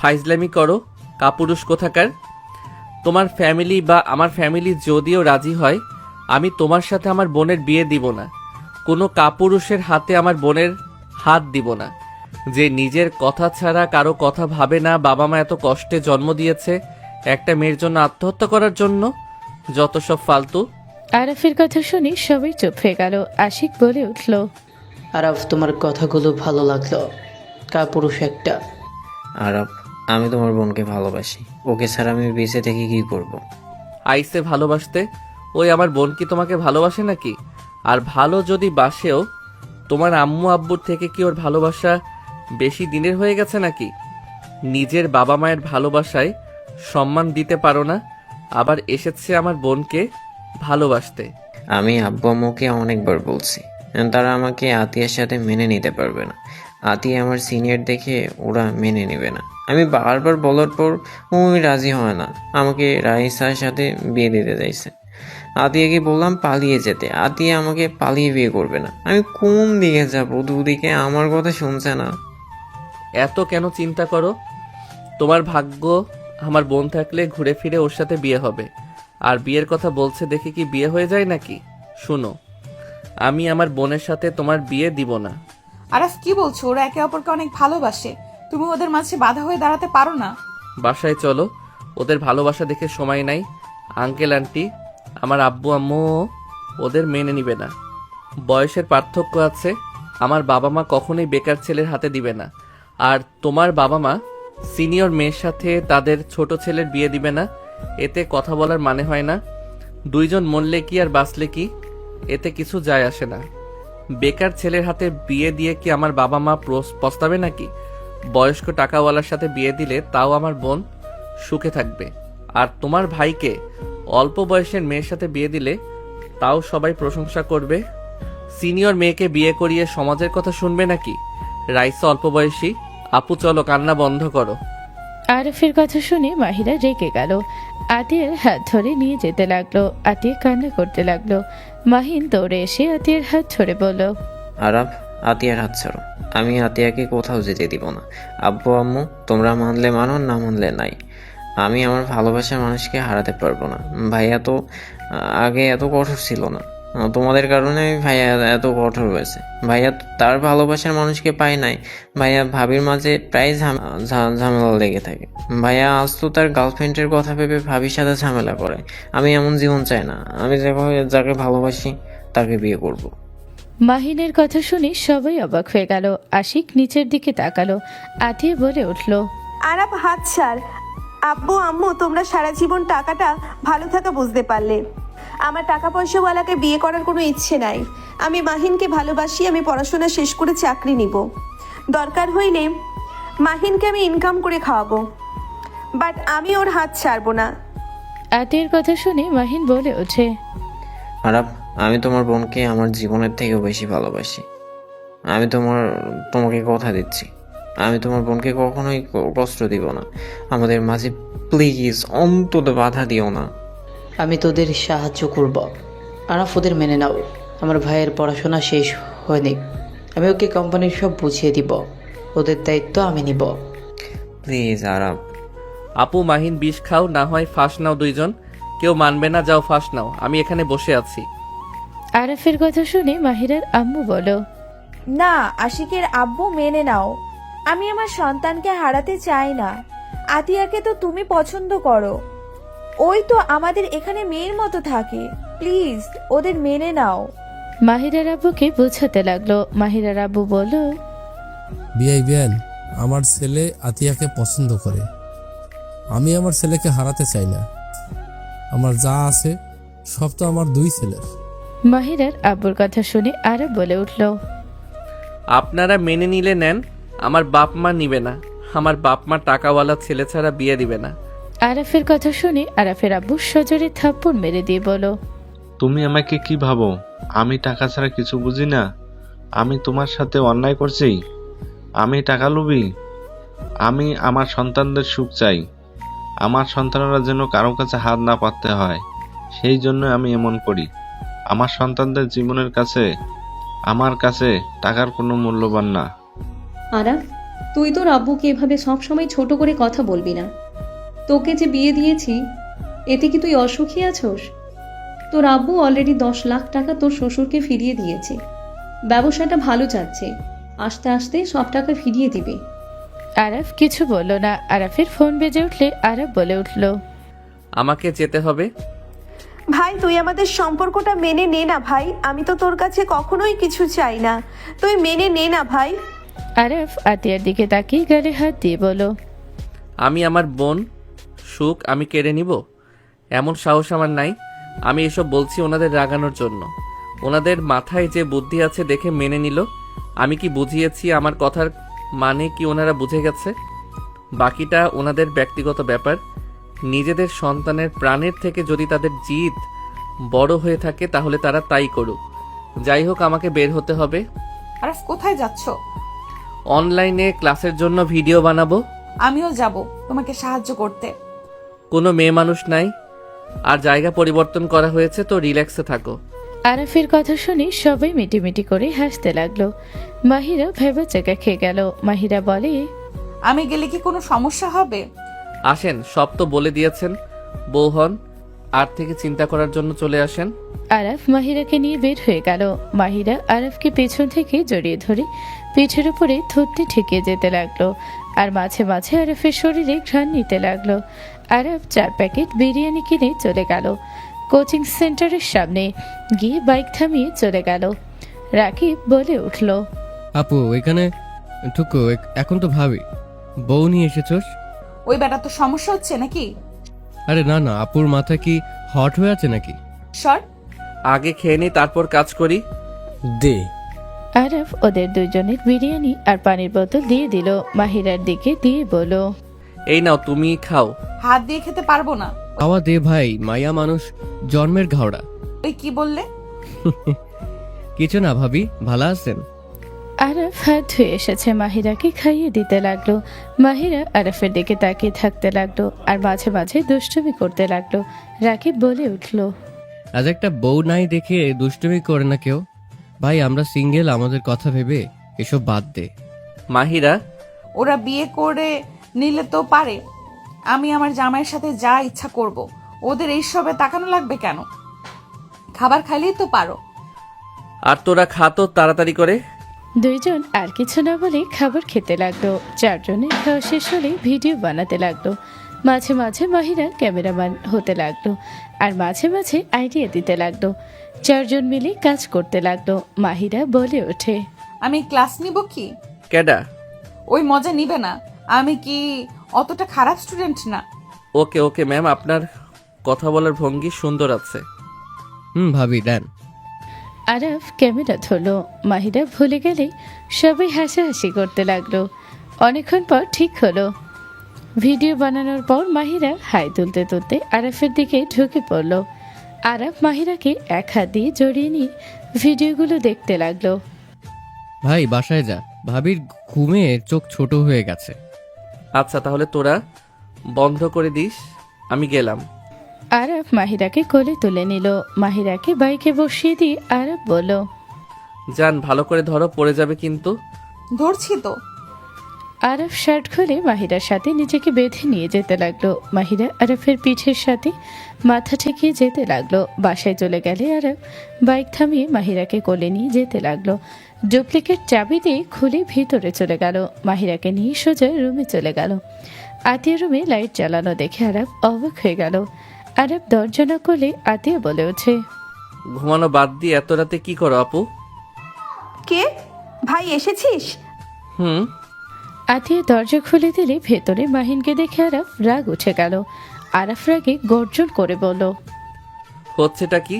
ফাইজলামি করো কাপুরুষ কোথাকার। তোমার ফ্যামিলি বা আমার ফ্যামিলি যদিও রাজি হয়, আমি তোমার সাথে আমার বোনের বিয়ে দিব না। কোনো কাপুরুষের হাতে আমার বোনের হাত দিব না, যে নিজের কথা ছাড়া কারো কথা ভাবে না। বাবা মা এত কষ্টে জন্ম দিয়েছে একটা মেয়ের জন্য আত্মহত্যা করার জন্য? যত সব ফালতু। আরাফের কথা শুনে সবাই চুপ হয়ে গেল। আশিক বলে উঠল, আরাফ, তোমার কথাগুলো ভালো লাগলো। কাপুরুষ একটা। আরাপ, আমি তোমার বোনকে ভালোবাসি। ওকে ছাড়া আমি বেঁচে থেকে কি করব? আইসে ভালোবাসতে, ওই আমার বোন কি তোমাকে ভালোবাসে নাকি? আর ভালো যদি বাসেও, তোমার আম্মু আব্বুর থেকে কি ওর ভালোবাসা বেশি দিনের হয়ে গেছে নাকি? নিজের বাবা মায়ের ভালোবাসায় সম্মান দিতে পারো না, আবার এসেছে আমার বোনকে ভালোবাসতে। আমি আব্বু আম্মুকে অনেকবার বলছি, তারা আমাকে আতিয়ার সাথে মেনে নিতে পারবে না। আতিয়া আমার সিনিয়র দেখে ওরা মেনে নেবে না। আমি বারবার বলার পর ওই রাজি হয় না, আমাকে রাইসার সাথে বিয়ে দিতে চাইছে। আতিয়াকে বললাম পালিয়ে যেতে, আতিয়া আমাকে পালিয়ে বিয়ে করবে না। আমি কোন দিকে যাবো? দুদিকে আমার কথা শুনছে না। এত কেন চিন্তা করো? তোমার ভাগ্য আমার বোন থাকলে ঘুরে ফিরে ওর সাথে বিয়ে হবে। আর বিয়ের কথা বলছে দেখে কি বিয়ে হয়ে যায় নাকি? শুনো, আমি আমার বোনের সাথে তোমার বিয়ে দিব না। আরাফ, কি বলছো? ওরা একে অপরকে অনেক ভালোবাসে, তুমি ওদের মাঝে বাধা হয়ে দাঁড়াতে পারো না? বাসায় চলো, ওদের ভালোবাসা দেখে সময় নাই। আঙ্কেল আন্টি, আমার আব্বু আম্মু ওদের মেনে নিবে না। বয়সের পার্থক্য আছে, আমার বাবা মা কখনোই বেকার ছেলের হাতে দিবে না। আর তোমার বাবা মা সিনিয়র মেয়ের সাথে তাদের ছোট ছেলের বিয়ে দিবে না। এতে কথা বলার মানে হয় না। দুইজন মরলে কি আর বাঁচলে কি, এতে কিছু যায় আসে না। বেকার ছেলের হাতে বিয়ে দিয়ে কি আমার বাবা মা পস্তাবে নাকি? বয়স্ক টাকাওয়ালার সাথে বিয়ে দিলে তাও আমার বোন সুখে থাকবে। আর তোমার ভাইকে অল্প বয়সের মেয়ের সাথে বিয়ে দিলে তাও সবাই প্রশংসা করবে। সিনিয়র মেয়েকে বিয়ে করিয়ে সমাজের কথা শুনবে নাকি? রাইসা অল্প বয়সী। আপু চলো, কান্না বন্ধ করো। আরাফের কথা শুনে মাহিরা রেগে গেল। আতিয়ার হাত ধরে নিয়ে যেতে লাগলো। আতিয়া কান্না করতে লাগলো। মাহিন দৌড়ে এসে আতিয়ার হাত ধরে বলল, আরাপ, আতিয়ার হাত ছাড়ো। আমি আতিয়াকে কোথাও যেতে দিব না। আব্বু আম্মু, তোমরা মানলে মানো, না মানলে নাই। আমি আমার ভালোবাসার মানুষকে হারাতে পারবো না। ভাইয়া তো আগে এত কঠোর ছিল না, তোমাদের কারণে ভাইয়া এত কঠোর হয়েছে। ভাইয়া তার ভালোবাসার মানুষকে পায় নাই। ভাইয়া ভাবির মাঝে প্রায় ঝামেলা লেগে থাকে। ভাইয়া আজ তো তার গার্লফ্রেন্ডের কথা ভেবে ভাবির সাথে ঝামেলা করে। আমি এমন জীবন চাই না। আমি যাকে ভালোবাসি তাকে বিয়ে করব। মাহিনের কথা শুনে সবাই অবাক হয়ে গেল। আশিক নিচের দিকে তাকালো। আতিয়া বলে উঠল, আরাফ, হাত ছাড়। আব্বু আম্মু, তোমরা সারা জীবন টাকাটা ভালো থাকা বুঝতে পারলে। আমার টাকা পয়সাওয়ালাকে বিয়ে করার কোনো ইচ্ছে নাই। আমি মাহিনকে ভালোবাসি। আমি পড়াশোনা শেষ করে চাকরি নিব। দরকার হইলে মাহিনকে আমি ইনকাম করে খাওয়াবো, বাট আমি ওর হাত ছাড়বো না। আতিয়ার কথা শুনে মাহিন বলে ওঠে, আরাপ, আমি তোমার বোনকে আমার জীবনের থেকেও বেশি ভালোবাসি। আমি তোমাকে কথা দিচ্ছি, আমি তোমার বোনকে কখনোই কষ্ট দিব না। আমাদের মাঝে প্লিজ অন্তত বাধা দিও না। আমি তোদের সাহায্য করব। আরাফ, ওদের মেনে নাও। আমার ভাইয়ের পড়াশোনা শেষ হয়নি। আমি ওকে কোম্পানির সব বুঝিয়ে দিব। ওদের দায়িত্ব আমি নিব। প্লিজ আরাপ। আপু, মাহিন বিষ খাও, না হয় ফাঁস নাও দুইজন। কেউ মানবে না, যাও ফাঁস নাও। আমি এখানে বসে আছি। আরাফের কথা শুনে মাহিরার আম্মু বলো, না, আশিকের আব্বু, মেনে নাও। আমি আমার সন্তানকে হারাতে চাই না। আতিয়াকে তো তুমি পছন্দ করো, ওই তো আমাদের এখানে মেয়ের মতো থাকে। প্লিজ ওদের মেনে নাও। মাহিরার আব্বুকে বোঝাতে লাগলো। মাহিরার আব্বু বলল, বিআইবিএন, আমার ছেলে আতিয়াকে পছন্দ করে। আমি আমার ছেলেকে হারাতে চাই না। আমার যা আছে সব তো আমার দুই ছেলের। মাহিরার আব্বুর কথা শুনে আরাফ বলে উঠল, আপনারা মেনে নিলে নেন, আমার বাপ মা নিবে না। আমার বাপ মা টাকাওয়ালা ছেলে ছাড়া বিয়ে দিবে না। আরাফের কথা শুনে আরাফের আব্বু সজোরে থাপ্পড় মেরে দিয়ে বলো, তুমি আমাকে কি ভাবো আমি টাকা ছাড়া কিছু বুঝি না? আমি তোমার সাথে অন্যায় করছি? আমি টাকা লোভী? আমি আমার সন্তানদের সুখ চাই। আমার সন্তানরা যেন কারো কাছে হাত না পাততে হয়, সেই জন্য আমি এমন করি। আমার সন্তানদের জীবনের কাছে আমার কাছে টাকার কোনো মূল্যবান না। আরাফ, তুই তোর আব্বুকে এভাবে সবসময় ছোট করে কথা বলবি না। তোকে যে বিয়ে দিয়েছি, এতে কি তুই অসুখী আছোস? তোর আব্বু অলরেডি 10 লাখ টাকা তোর শ্বশুরকে ফিরিয়ে দিয়েছে। ব্যবসাটা ভালো যাচ্ছে, আস্তে আস্তে সব টাকা ফিরিয়ে দিবে। আরাফ কিছু বলল না। আরাফের ফোন বেজে উঠলে আরাফ বলে উঠল, আমাকে যেতে হবে। ভাই তুই আমাদের সম্পর্কটা মেনে নে না ভাই, আমি তো তোর কাছে কখনোই কিছু চাই না, তুই মেনে নে না ভাই। আরাফ আতিয়ার দিকে তাকিয়ে গালে হাত দিয়ে বলো, আমি আমার বোন সুখ আমি কেড়ে নিব? এমন সাহস আমার নাই। আমি এসব বলছি ওনাদের রাগানোর জন্য। ওনাদের মাথায় যে বুদ্ধি আছে দেখে মেনে নিল। আমি কি বুঝিয়েছি আমার কথার মানে কি ওনারা বুঝে গেছে? বাকিটা ওনাদের ব্যক্তিগত ব্যাপার। নিজেদের সন্তানের প্রাণের থেকে যদি তাদের জিদ বড় হয়ে থাকে তাহলে তারা তাই করুক। যাই হোক, আমাকে বের হতে হবে। আরাফ কোথায় যাচ্ছ? অনলাইনে ক্লাসের জন্য ভিডিও বানাবো। আমিও যাব তোমাকে সাহায্য করতে। কোনো মেয়ে মানুষ নাই, আর জায়গা পরিবর্তন করা হয়েছে, তো রিল্যাক্সে থাকো। আরাফের কথা শুনে সবাই মিটিমিটি করে হাসতে লাগলো। মাহিরা ভেবাচাকা খেয়ে গেল। মাহিরা বলে, আমি গেলে কি কোনো সমস্যা হবে? আসেন, সব তো বলে দিয়েছেন। বউ হন, আর থেকে চিন্তা করার জন্য চলে আসেন। আরাফ মাহিরাকে নিয়ে বের হয়ে গেল। মাহিরা আরাফকে পেছন থেকে জড়িয়ে ধরে পিঠের উপরে থুতনি ঠেকিয়ে যেতে লাগলো, আর মাঝে মাঝে আরাফের শরীরে ঘ্রাণ নিতে লাগলো। আরাফ 4 প্যাকেট বিরিয়ানি কিনে চলে গেল। কোচিং সেন্টারের সামনে গিয়ে বাইক থামিয়ে চলে গেল। রাকিব বলে উঠল, আপু এখানে ঠুকো, এখন তো ভাবি বউ নিয়ে এসেছোস? ওই বেটা তো সমস্যা হচ্ছে নাকি? আরে না না, আপুর মাথা কি হট হয়ে আছে নাকি? সর। আগে খেয়ে নি, তারপর কাজ করি। দে। আরাফ ওদের দুজনের বিরিয়ানি আর পানির বোতল দিয়ে দিল। মাহিরার দিকে দিয়ে বলল, এই নাও, তুমি খাও। হাত দিয়ে খেতে পারবো না। খাওয়া দে ভাই, মায়া মানুষ জন্মের ঘাওড়া। ওই কি বললে? কিছু না ভাবি, ভালো আছেন? আরাফ হাত ধুয়ে এসেছে, মাহিরাকে খাইয়ে দিতে লাগলো। মাহিরা আরাফের দিকে তাকিয়ে থাকতে লাগলো আর মাঝে মাঝে দুষ্টুমি করতে লাগলো। রাকিব বলে উঠল, আজ একটা বউ নাই দেখে দুষ্টুমি করে না কেউ। ভাই আমরা সিঙ্গেল, আমাদের কথা ভেবে এসব বাদ দে। মাহিরা, ওরা বিয়ে করে নিলে তো পারে, আমি আমার জামাইয়ের সাথে যা ইচ্ছা করব। ওদের এইসবে তাকানো লাগবে কেন? খাবার খাইলেই তো পারো। আর তোরা খা তো তাড়াতাড়ি করে। দুইজন আর কিছু না বলে খাবার খেতে লাগলো। 4 জনের খাওয়া শেষ হলে ভিডিও বানাতে লাগলো। মাঝে মাঝে মাহিরা ক্যামেরাম্যান হতে লাগলো আর মাঝে মাঝে আইডিয়া দিতে লাগলো। 4 জন মিলে কাজ করতে লাগলো। মাহিরা বলে ওঠে, আমি ক্লাস নিব কি? ক্যাডা? ওই মজা নিবে না। আমি কি অতটা খারাপ স্টুডেন্ট না। ওকে ওকে ম্যাম, আপনার কথা বলার ভঙ্গি সুন্দর আছে। ভাবি দেন। আরাফ ক্যামেরা ধরলো। মাহিরা ভুলে গেলে সবাই হাসাহাসি করতে লাগলো। অনেকক্ষণ পর ঠিক হলো। ভিডিও বানানোর পর মাহিরা হাই তুলতে তুলতে আরাফের দিকে ঢুকে পড়ল। আরাফ মাহিরাকে এক হাত দিয়ে জড়িয়ে নিয়ে ভিডিওগুলো দেখতে লাগলো। ভাই বাসায় যা, ভাবির ঘুমে চোখ ছোট হয়ে গেছে। আচ্ছা তাহলে তোরা বন্ধ করে দিস, আমি গেলাম। আরাফ মাহিরাকে কোলে তুলে নিল। মাহিরাকে বাইকে বসিয়ে দিয়ে আরাফ বলল, যান, ভালো করে ধরো, পড়ে যাবে কিন্তু। ধরছি তো। আরাফ শার্ট খুলে মাহিরার সাথে নিজেকে বেঁধে নিয়ে যেতে লাগলো। মাহিরা আরাফের পিঠের সাথে মাথা ঠেকিয়ে যেতে লাগলো। বাসায় চলে গেলে আরাফ বাইক থামিয়ে মাহিরাকে কোলে নিয়ে যেতে লাগলো। ডুপ্লিকেট চাবি দিয়ে খুলে ভিতরে চলে গেল। মাহিরাকে নিয়ে সোজা রুমে চলে গেল। আতিয়া রুমে লাইট জ্বালানো দেখে আরাফ অবাক হয়ে গেল। আরাফ দরজা না করলে আতিয়া বলে ওঠে, ঘুমানো বাদ দিয়ে এত রাতে কি করো আপু? কে? ভাই এসেছিস? আতিয়া দরজা খুলে দিলে ভেতরে মাহিনকে দেখে আরাফ রাগ উঠে গেল। আরাফ রাগে গর্জন করে বলল, হচ্ছেটা কি?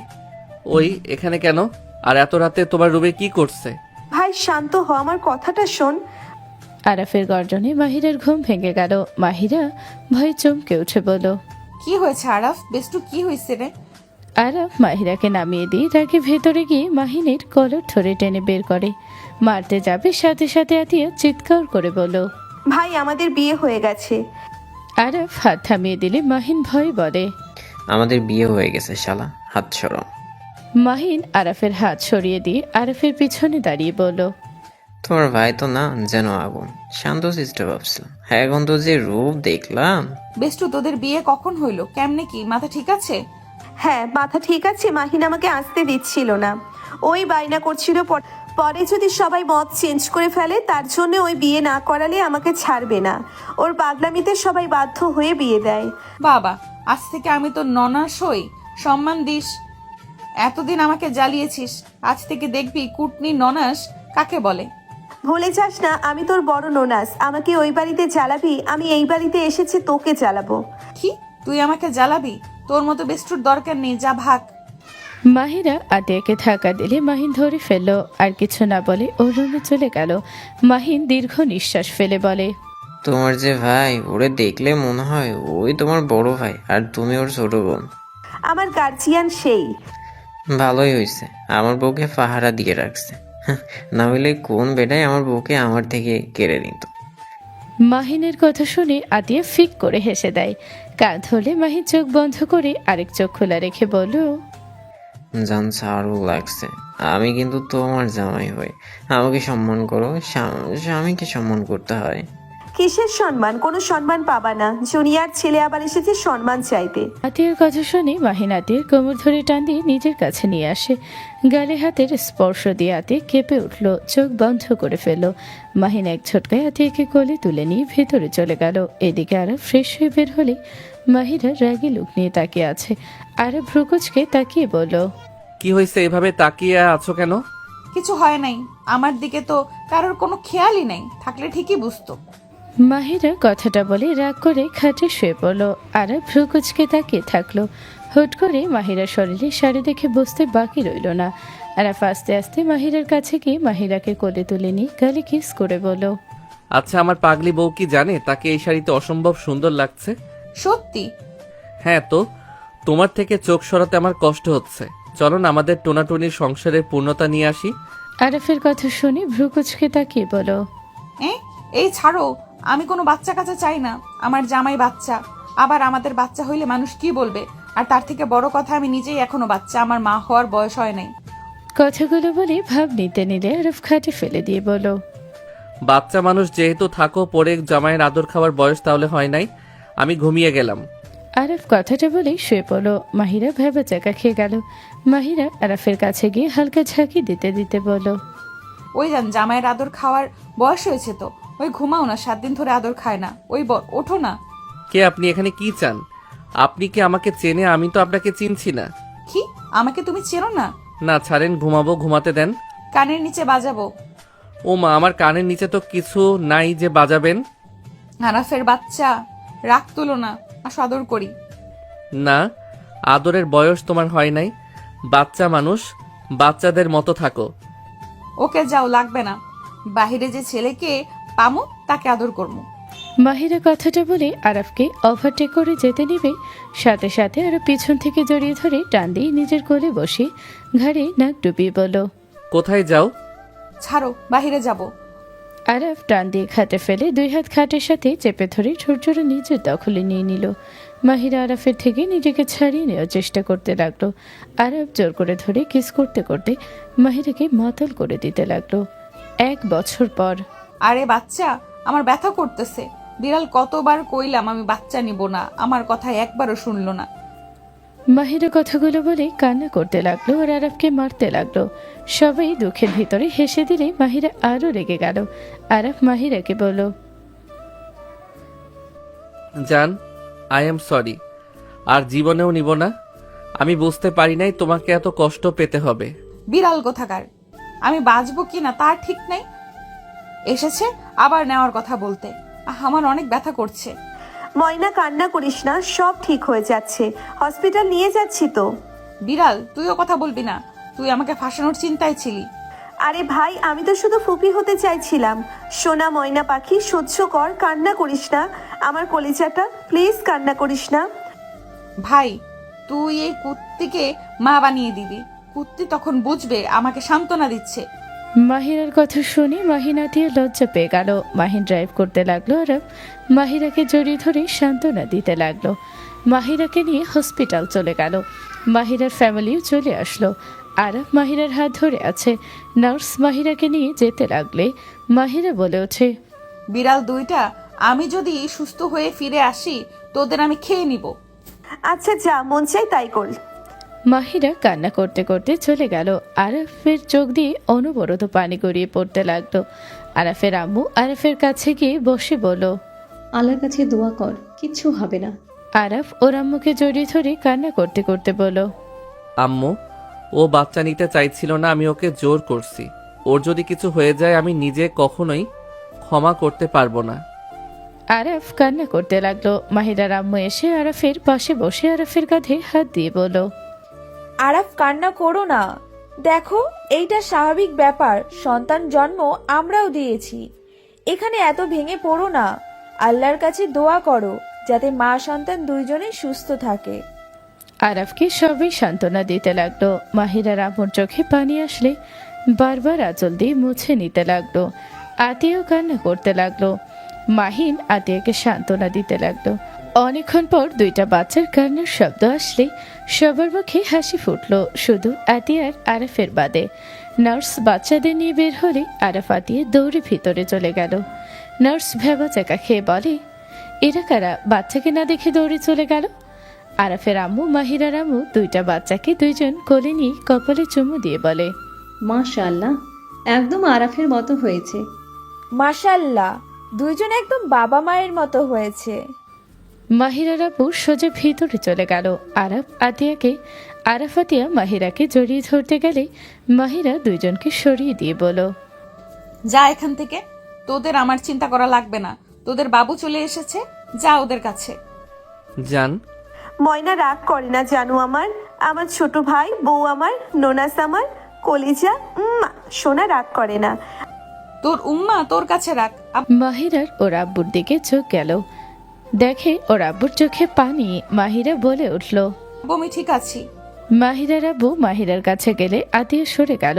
ওই এখানে কেন? আর এত রাতে তোমার রুমে কি করছে? ভাই শান্ত হ, আমার কথাটা শোন। আরাফের গর্জনে মাহিরার ঘুম ভেঙে গেল। মাহিরা ভয়ে চমকে উঠে বলল, কি হয়েছে আরাফ? বেষ্টু কি হয়েছে রে? আরাফ মাহিরাকে নামিয়ে দিয়ে তাকে ভেতরে গিয়ে মাহিনের কলার ধরে টেনে বের করে। মারতে যাবে সাথে সাথে আতিয়া চিৎকার করে বলল, ভাই আমাদের বিয়ে হয়ে গেছে। আরাফ হাত থামিয়ে দিলে মাহিন ভয় বলে, আমাদের বিয়ে হয়ে গেছে শালা, হাত সরো। মাহিন আরাফের হাত সরিয়ে দিয়ে আরাফের পিছনে দাঁড়িয়ে বলল, তোমার ভাই তো না যেন আগুন, শান্ত সিস্টার ভাবছিলাম, এখন তো যে রূপ দেখলাম। বেষ্টু তোদের বিয়ে কখন হইলো? কেমনে কি? মাথা ঠিক আছে? হ্যাঁ মাথা ঠিক আছে। মাহিন আমাকে আসতে দিচ্ছিল না, ওই বায়না করছিল পরে যদি সবাই মত চেঞ্জ করে ফেলে তার জন্য ওই বিয়ে না করালে আমাকে ছাড়বে না। ওর পাগলামিতে সবাই বাধ্য হয়ে বিয়ে দেয়। বাবা, আজ থেকে আমি তো ননা সই, সম্মান দিস। এতদিন আমাকে জ্বালিয়েছিস, আজ থেকে দেখবি কুটনি ননাস কাকে বলে। ভুলে যাস না আমি তোর বড় নোনাস। আমাকে ওই বাড়িতে জ্বালাবি, আমি এই বাড়িতে এসেছি তোকে জ্বালাবো। কি তুই আমাকে জ্বালাবি? তোর মতো বেস্টুর দরকার নেই, যা ভাগ। মাহিরা আতিয়াকে ধাক্কা দিলে মাহিন ধরে ফেলল, আর কিছু না বলে ওর রুমে চলে গেল। মাহিন দীর্ঘ নিঃশ্বাস ফেলে বলে, তোমার যে ভাই, ওরে দেখলে মনে হয় ওই তোমার বড় ভাই আর তুমি ওর ছোট বোন। আমার গার্জিয়ান সেই। ভালোই হয়েছে, আমার বউকে পাহারা দিয়ে রাখছে। না হইলে কোন বেটাই আমার বউকে আমার থেকে কেড়ে নিত। মাহিনের কথা শুনে আতিয়া ফিক করে হেসে দেয়। কাঁধ হলে মাহিন চোখ বন্ধ করে আরেক চোখ খোলা রেখে বলল, জান সারও লাগছে, আমি কিন্তু তোমার জামাই হই, আমাকে সম্মান করো। স্বামীকে সম্মান করতে হয়। কিসের সম্মান? কোনো সম্মান পাবা না। জুনিয়র ছেলে আবার এসেছে সম্মান চাইতে। আতিয়ার কথা শুনে মাহিন আতিয়ার কোমর ধরে টান দিয়ে নিজের কাছে নিয়ে আসে। গালে হাতের স্পর্শ দিয়ে আতিয়া কেঁপে উঠল, চোখ বন্ধ করে ফেলল। মাহিন এক ঝটকায় আতিয়াকে কোলে তুলে নিয়ে ভেতরে চলে গেল। এদিকে আরব ফ্রেশ হয়ে বের হলে মাহিরা রাগী লুক নিয়ে তাকিয়ে আছে। আরব ভ্রুকুচকে তাকিয়ে বলল, কি হয়েছে, এভাবে তাকিয়ে আছো কেন? কিছু হয় নাই, আমার দিকে তো কারোর কোনো খেয়ালই নেই, থাকলে ঠিকই বুঝতো। মাহিরা কথাটা বলে রাগ করে খাটে শুয়ে পড়ল। আরব ভ্রুকুচকে তাকিয়ে থাকলো। হুট করে মাহিরার শরীরে শাড়ি দেখে বসতে বাকি রইল না। আরাফ আস্তে আস্তে মাহিরার কাছে গিয়ে মাহিরাকে কোলে তুলে নিয়ে গালে কিস করে বলল, আচ্ছা, আমার পাগলি বউ কি জানে তাকে এই শাড়িতে অসম্ভব সুন্দর লাগছে? সত্যি? হ্যাঁ তো, তোমার থেকে চোখ সরাতে আমার কষ্ট হচ্ছে। চলো না আমাদের টোনাটুনির সংসারের পূর্ণতা নিয়ে আসি। আরাফের কথা শুনে ভ্রুকুচকে তাকিয়ে বলো, এই ছাড়ো, আমি কোনো বাচ্চা কাচ্চা চাই না। আমার জামাই বাচ্চা, আবার আমাদের বাচ্চা হইলে মানুষ কি বলবে? আর তার থেকে বড় কথা, আমি নিজেই এখনো বাচ্চা, আমার মা হওয়ার বয়স হয় নাই। কথাগুলো বলে ভাব নিতে নিলে আরফ খাটে ফেলে দিয়ে বলো, বাচ্চা মানুষ যেহেতু থাকো, পরে জামাইয়ের আদর খাওয়ার বয়স তাহলে হয় নাই। আমি ঘুমিয়ে গেলাম। আরফ কথাটা বলেই শুয়ে পড়লো। মাহিরা ভেবা চাকা খেয়ে গেল। মাহিরা আরফের কাছে গিয়ে হালকা ঝাঁকি দিতে দিতে বলল, ওই যান, জামাইয়ের আদর খাওয়ার বয়স হয়েছে তো, ওই ঘুমাও না, 7 দিন ধরে আদর খায় না, ওই ওঠো না। কে আপনি? এখানে কি চান? আপনি কি আমাকে চেনে? আমি তো আপনাকে চিনছি না। কি, আমাকে তুমি চেনো না? না ছাড়েন, ঘুমাবো, ঘুমাতে দেন। কানের নিচে বাজাবো। ও মা, আমার কানের নিচে তো কিছু নাই যে বাজাবেন। আরাফের বাচ্চা, রাগ তুলো না, আসো আদর করি। না, আদরের বয়স তোমার হয় নাই। বাচ্চা মানুষ, বাচ্চাদের মতো থাকো। ওকে যাও, লাগবে না। বাহিরে যে ছেলেকে পামো তাকে আদর করবো। মাহিরা কথাটা বলে আরফকে ওভারটেক করে যেতে নেবে, সাথে সাথে আরো পিছন থেকে জড়িয়ে ধরে টান দিয়ে নিজের কোলে বসে ঘাড়ে নাক ডুবিয়ে বলল, কোথায় যাও? ছাড়ো, বাহিরে যাব। আরফ টান দিয়ে খাটে ফেলে 2 হাত খাটের সাথে চেপে ধরে ঠোঁটজোড়া নিজের দখলে নিয়ে নিল। মাহিরা আরফের থেকে নিজেকে ছাড়িয়ে নেওয়ার চেষ্টা করতে লাগলো। আরফ জোর করে ধরে কিস করতে করতে মাহিরাকে মাতাল করে দিতে লাগলো। 1 বছর পর। আরে বাচ্চা, আমার ব্যথা করতেছে। বিড়াল কতবার কইলাম আমি বাচ্চা নিব না, আমার কথা একবারও শুনলো না। মাহিরা কথাগুলো বলে কান্না করতে লাগলো আর আরফকে মারতে লাগলো। সবাই দুঃখের ভিতরে হেসে দিলে মাহিরা আরো রেগে গেল। আরফ মাহিরাকে বলল, জান, আই এম সরি, আর জীবনেও নিব না। আমি বুঝতে পারি নাই তোমাকে এত কষ্ট পেতে হবে। বিড়াল কোথাকার, আমি বাঁচবো কি না তার ঠিক নেই, এসেছে আবার নেওয়ার কথা বলতে। আমার অনেক ব্যথা করছে। ময়না কান্না করিস না, সব ঠিক হয়ে যাচ্ছে, হসপিটাল নিয়ে যাচ্ছি তো। বিড়াল, তুইও কথা বলবি না, তুই আমাকে ফাঁসানোর চিন্তায় ছিলি। আরে ভাই, আমি তো শুধু ফুপি হতে চাইছিলাম। সোনা ময়না পাখি, সহ্য কর, কান্না করিস না আমার কলিজাটা, প্লিজ কান্না করিস না। ভাই, তুই এই কুত্তিকে মা বানিয়ে দিবি, কুত্তি তখন বুঝবে আমাকে সান্ত্বনা দিচ্ছে। মাহিরার কথা শুনে মাহিনা দিয়ে লজ্জা পেয়ে গেল। মাহিন ড্রাইভ করতে লাগলো আর মাহিরাকে জড়িয়ে ধরে সান্ত্বনা দিতে লাগলো। মাহিরাকে নিয়ে হসপিটাল চলে গেল। মাহিরার ফ্যামিলিও চলে আসলো। আরব মাহিরার হাত ধরে আছে। নার্স মাহিরাকে নিয়ে যেতে লাগলে মাহিরা বলে ওঠে, বিড়াল দুইটা, আমি যদি সুস্থ হয়ে ফিরে আসি তোদের আমি খেয়ে নিব। আচ্ছা যা মন চাই তাই কর। মাহিরা কান্না করতে করতে চলে গেল। আরাফের চোখ দিয়ে অনবরত পানি গড়িয়ে পড়তে লাগলো। আরাফের আম্মু আরাফের কাছে গিয়ে বসে বলল, আল্লাহর কাছে দোয়া কর, কিচ্ছু হবে না। আরাফ ওর আম্মুকে জড়িয়ে ধরে কান্না করতে করতে বলল, আম্মু, ও বাচ্চা নিতে চাইছিল না, আমি ওকে জোর করছি। ওর যদি কিছু হয়ে যায় আমি নিজে কখনোই ক্ষমা করতে পারবো না। আরাফ কান্না করতে লাগলো। মাহিরার আম্মু এসে আরাফের পাশে বসে আরাফের কাঁধে হাত দিয়ে বলল, আরাফ কান্না করো না, দেখো এইটা স্বাভাবিক ব্যাপার, সন্তান জন্ম আমরাও দিয়েছি। এখানে এত ভেঙে পড়ো না, আল্লাহর কাছে দোয়া করো যাতে মা সন্তান দুইজনেই সুস্থ থাকে। আরাফকে সবাই সান্ত্বনা দিতে লাগলো। মাহিরার আম্মুর চোখে পানি আসলে বারবার আঁচল দিয়ে মুছে নিতে লাগলো। আতিয়াও কান্না করতে লাগলো। মাহিন আতিয়াকে সান্ত্বনা দিতে লাগলো। অনেকক্ষণ পর দুইটা বাচ্চার কান্নার শব্দ আসলে সবার মুখে হাসি ফুটলো, শুধু আতিয়ার আরাফের বাদে। নার্স বাচ্চাদের নিয়ে বের হলে আরাফ আতিয়া দৌড়ে ভিতরে চলে গেল। নার্স ভেবাচাকা খেয়ে বলে, এরা কারা বাচ্চাকে না দেখে দৌড়ে চলে গেল? আরাফের আম্মু মাহিরার আম্মু দুইটা বাচ্চাকে দুইজন কোলে নিয়ে কপালে চুমু দিয়ে বলে, মাশাআল্লাহ, একদম আরাফের মতো হয়েছে। মাশাল্লাহ, দুইজন একদম বাবা মায়ের মতো হয়েছে। মাহিরার আব্বু সোজা ভিতরে চলে গেল। আরাফ আতিয়া মাহিরাকে জড়িয়ে ধরতে গেলে মাহিরা দুইজনকে সরিয়ে দিয়ে বলল, যা এখান থেকে, তোদের আমার চিন্তা করা লাগবে না। তোদের বাবু চলে এসেছে, যা ওদের কাছে। জান, ময়না রাগ করে না জানো, আমার ছোট ভাই, বউ আমার, নোনাস আমার, কলিজা, সোনা রাগ করে না। তোর উম্মা তোর কাছে রাখ। মাহিরার ওর আব্বুর দিকে চোখ গেল, দেখে ওর আব্বুর চোখে পানি। মাহিরা বলে উঠল, বমি ঠিক আছি। মাহিরার আব্বু মাহিরার কাছে গেলে আতিয়া সরে গেল।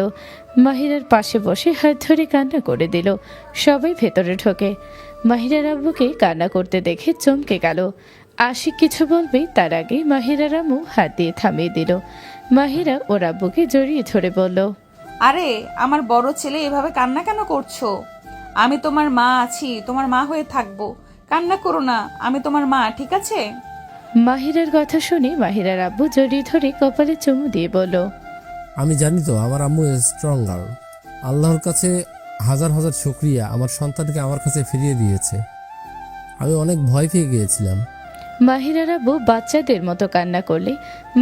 মাহিরার পাশে বসে হাত ধরে কান্না করে দিল। সবাই ভেতরে ঢোকে। মাহিরার আব্বুকে কান্না করতে দেখে চমকে গেল। আশিক কিছু বলবে তার আগে মাহিরার আম্মু হাত দিয়ে থামিয়ে দিল। মাহিরা ওর আব্বুকে জড়িয়ে ধরে বলল, আরে আমার বড় ছেলে, এভাবে কান্না কেন করছো? আমি তোমার মা আছি, তোমার মা হয়ে থাকবো। কান্না করো না, আমি তোমার মা, ঠিক আছে? মাহিরার কথা শুনে মাহিরার আব্বু জড়িয়ে ধরে কপালে চুমু দিয়ে বলল, আমি জানি তো আমার আম্মু স্ট্রং গার্ল। আল্লাহর কাছে হাজার হাজার শুকরিয়া, আমার সন্তানকে আমার কাছে ফিরিয়ে দিয়েছে। আমি অনেক ভয় পেয়ে গিয়েছিলাম। মাহিরার আব্বু বাচ্চাদের মতো কান্না করলে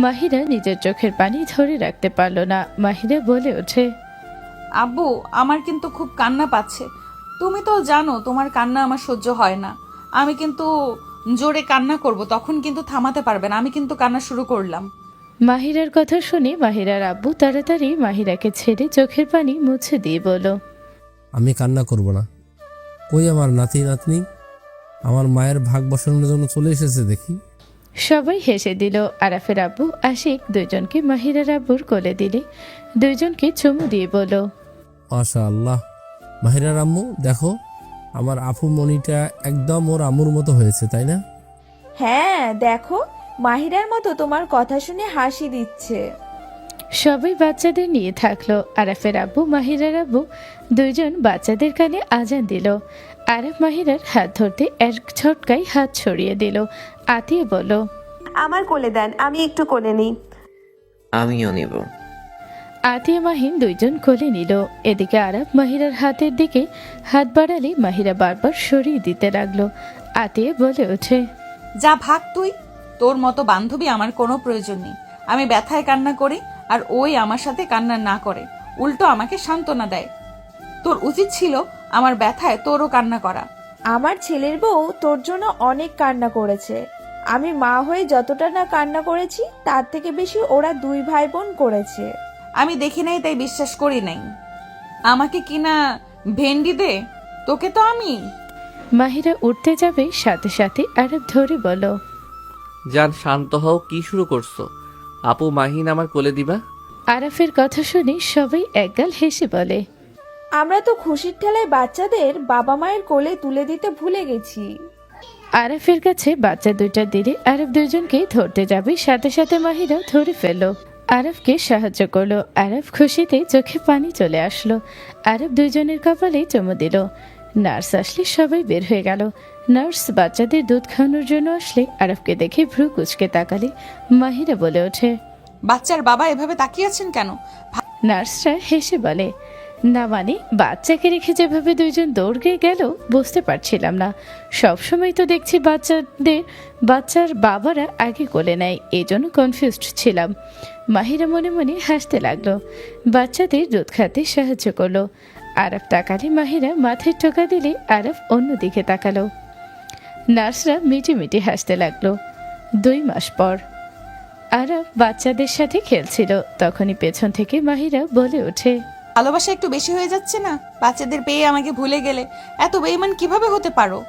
মাহিরা নিজের চোখের পানি ধরে রাখতে পারল না। মাহিরা বলে ওঠে, আব্বু, আমার কিন্তু খুব কান্না পাচ্ছে। তুমি তো জানো তোমার কান্না আমার সহ্য হয় না। আমি কিন্তু জোরে কান্না করব, তখন কিন্তু থামাতে পারবে না। আমি কিন্তু কান্না শুরু করলাম। মাহিরার কথা শুনে মাহিরার আব্বু তাড়াতাড়ি মাহিরাকে ছেড়ে চোখের পানি মুছে দিয়ে বলল, আমি কান্না করব না। কই আমার নাতি নাতনি? আমার মায়ের ভাগ বসানোর জন্য চলে এসেছে দেখি। সবাই হেসে দিল। আরাফের আব্বু আশিক দুইজনকে মাহিরার আব্বুর কোলে দিলে দুইজনকে চুমু দিয়ে বলল, মাশাআল্লাহ, মাহিরার আম্মু দেখো, আমার আপু মনিটা একদম ওর আম্মুর মতো হয়েছে, তাই না? হ্যাঁ, দেখো মাহিরার মতো তোমার কথা শুনে হাসি দিচ্ছে। সবাই বাচ্চাদের নিয়ে থাকলো। আরাফের আব্বু মাহিরার আব্বু দুইজন বাচ্চাদের কানে আজান দিল। আরাফ মাহিরার হাত ধরতে এক ঝটকায় হাত ছড়িয়ে দিল। আতিয়া বলল, আমার কোলে দেন, আমি একটু কোলে নিই। আমিও নিব। আতিয়া মাহিন দুইজন কোলে নিল। এদিকে আরাফ মাহিরার হাতের দিকে হাত বাড়ালে মাহিরা বারবার সরিয়ে দিতে লাগলো। আতিয়া বলে ওঠে, যা ভাগ তুই, তোর মতো বান্ধবী আমার কোনো প্রয়োজন নেই। আমি ব্যথায় কান্না করি আর ওই আমার সাথে কান্না না করে, উল্টো আমাকে সান্ত্বনা দেয়। তোর উচিত ছিল আমার ব্যথায় তোরও কান্না করা। আমার ছেলের বউ তোর জন্য অনেক কান্না করেছে। আমি মা হয়ে যতটা না কান্না করেছি তার থেকে বেশি ওরা দুই ভাই বোন করেছে। আমি দেখি নাই তাই বিশ্বাস করি নাই। আমাকে কিনা ভেন্ডি দে, তোকে তো আমি। মাহিরা উঠতে যাবে, সাথে সাথে আরাফ ধরে বলল, জান শান্ত হও, কি শুরু করছো? আপু মাহিন আমার কোলে দিবা? আরাফের কথা শুনে সবাই একগাল হেসে বলে, আমরা তো খুশির ঠেলায় বাচ্চাদের বাবা মায়ের কোলে তুলে দিতে ভুলে গেছি। আরাফের কাছে বাচ্চা দুইটা দিলে আরাফ দুইজনকে ধরতে যাবে, সাথে সাথে মাহিরা ধরে ফেলল। আরাফকে সাহায্য করলো। আরাফ খুশিতে চোখে পানি চলে আসলো। আরাফ দুইজনের কপালে চুমু দিল। নার্স আসলে সবাই বের হয়ে গেল। নার্স বাচ্চাদের দুধ খাওয়ানোর জন্য আসলে আরাফকে দেখে ভ্রু কুচকে তাকালে মাহিরা বলে ওঠে, বাচ্চার বাবা এভাবে তাকিয়ে আছেন কেন? নার্সরা হেসে বলে, না মানে বাচ্চাকে রেখে যেভাবে দুইজন দৌড়ে গেল বুঝতে পারছিলাম না। সবসময় তো দেখছি বাচ্চার বাবারা আগে কোলে নেয়, এই জন্য কনফিউজড ছিলাম। মাহিরা মনে মনে হাসতে লাগলো, বাচ্চাদের দুধ খাতে সাহায্য করলো। আরাফ তাকালে মাহিরা মাথায় টোকা দিলে আরাফ অন্যদিকে তাকালো। নার্সরা মিটিমিটি হাসতে লাগলো। 2 মাস পর আরাফ বাচ্চাদের সাথে খেলছিল, তখনই পেছন থেকে মাহিরা বলে ওঠে, ভালোবাসা একটু বেশি হয়ে যাচ্ছে না? বাচ্চাদের পেয়ে আমাকে ভুলে গেলে এত বেইমান কিভাবে হতে পারো?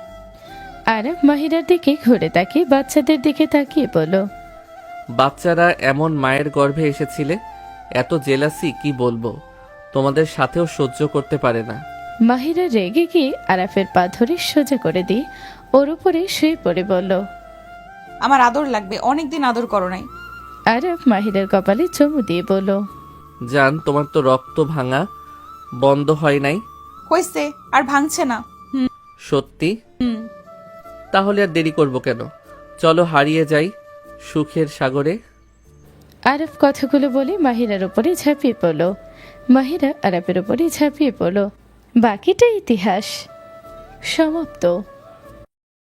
আরাফ মাহিরার দিকে ঘুরে তাকিয়ে বাচ্চাদের দিকে তাকিয়ে বলল, বাচ্চারা এমন মায়ের গর্ভে এসেছিলে, এত জেলাসি কি বলবো, তোমাদের সাথেও সহ্য করতে পারে না। মাহিরা রেগে গিয়ে আরাফের পা ধরে সোজা করে দিয়ে ওর উপরে শুয়ে পড়ে বলল, আমার আদর লাগবে, অনেকদিন আদর করো নাই। আরাফ মাহিরার কপালে চুমু দিয়ে বলল, জান, তোমার তো রক্ত ভাঙা বন্ধ হয় নাই। হয়েছে, আর ভাঙছে না। সত্যি? তাহলে আর দেরি করব কেন, চলো হারিয়ে যাই সুখের সাগরে। আরাফ কথাগুলো বলে মাহিরার উপরে ঝাঁপিয়ে পড়ল। মাহিরা আরাফের উপরে ঝাঁপিয়ে পড়ল। বাকিটা ইতিহাস। সমাপ্ত।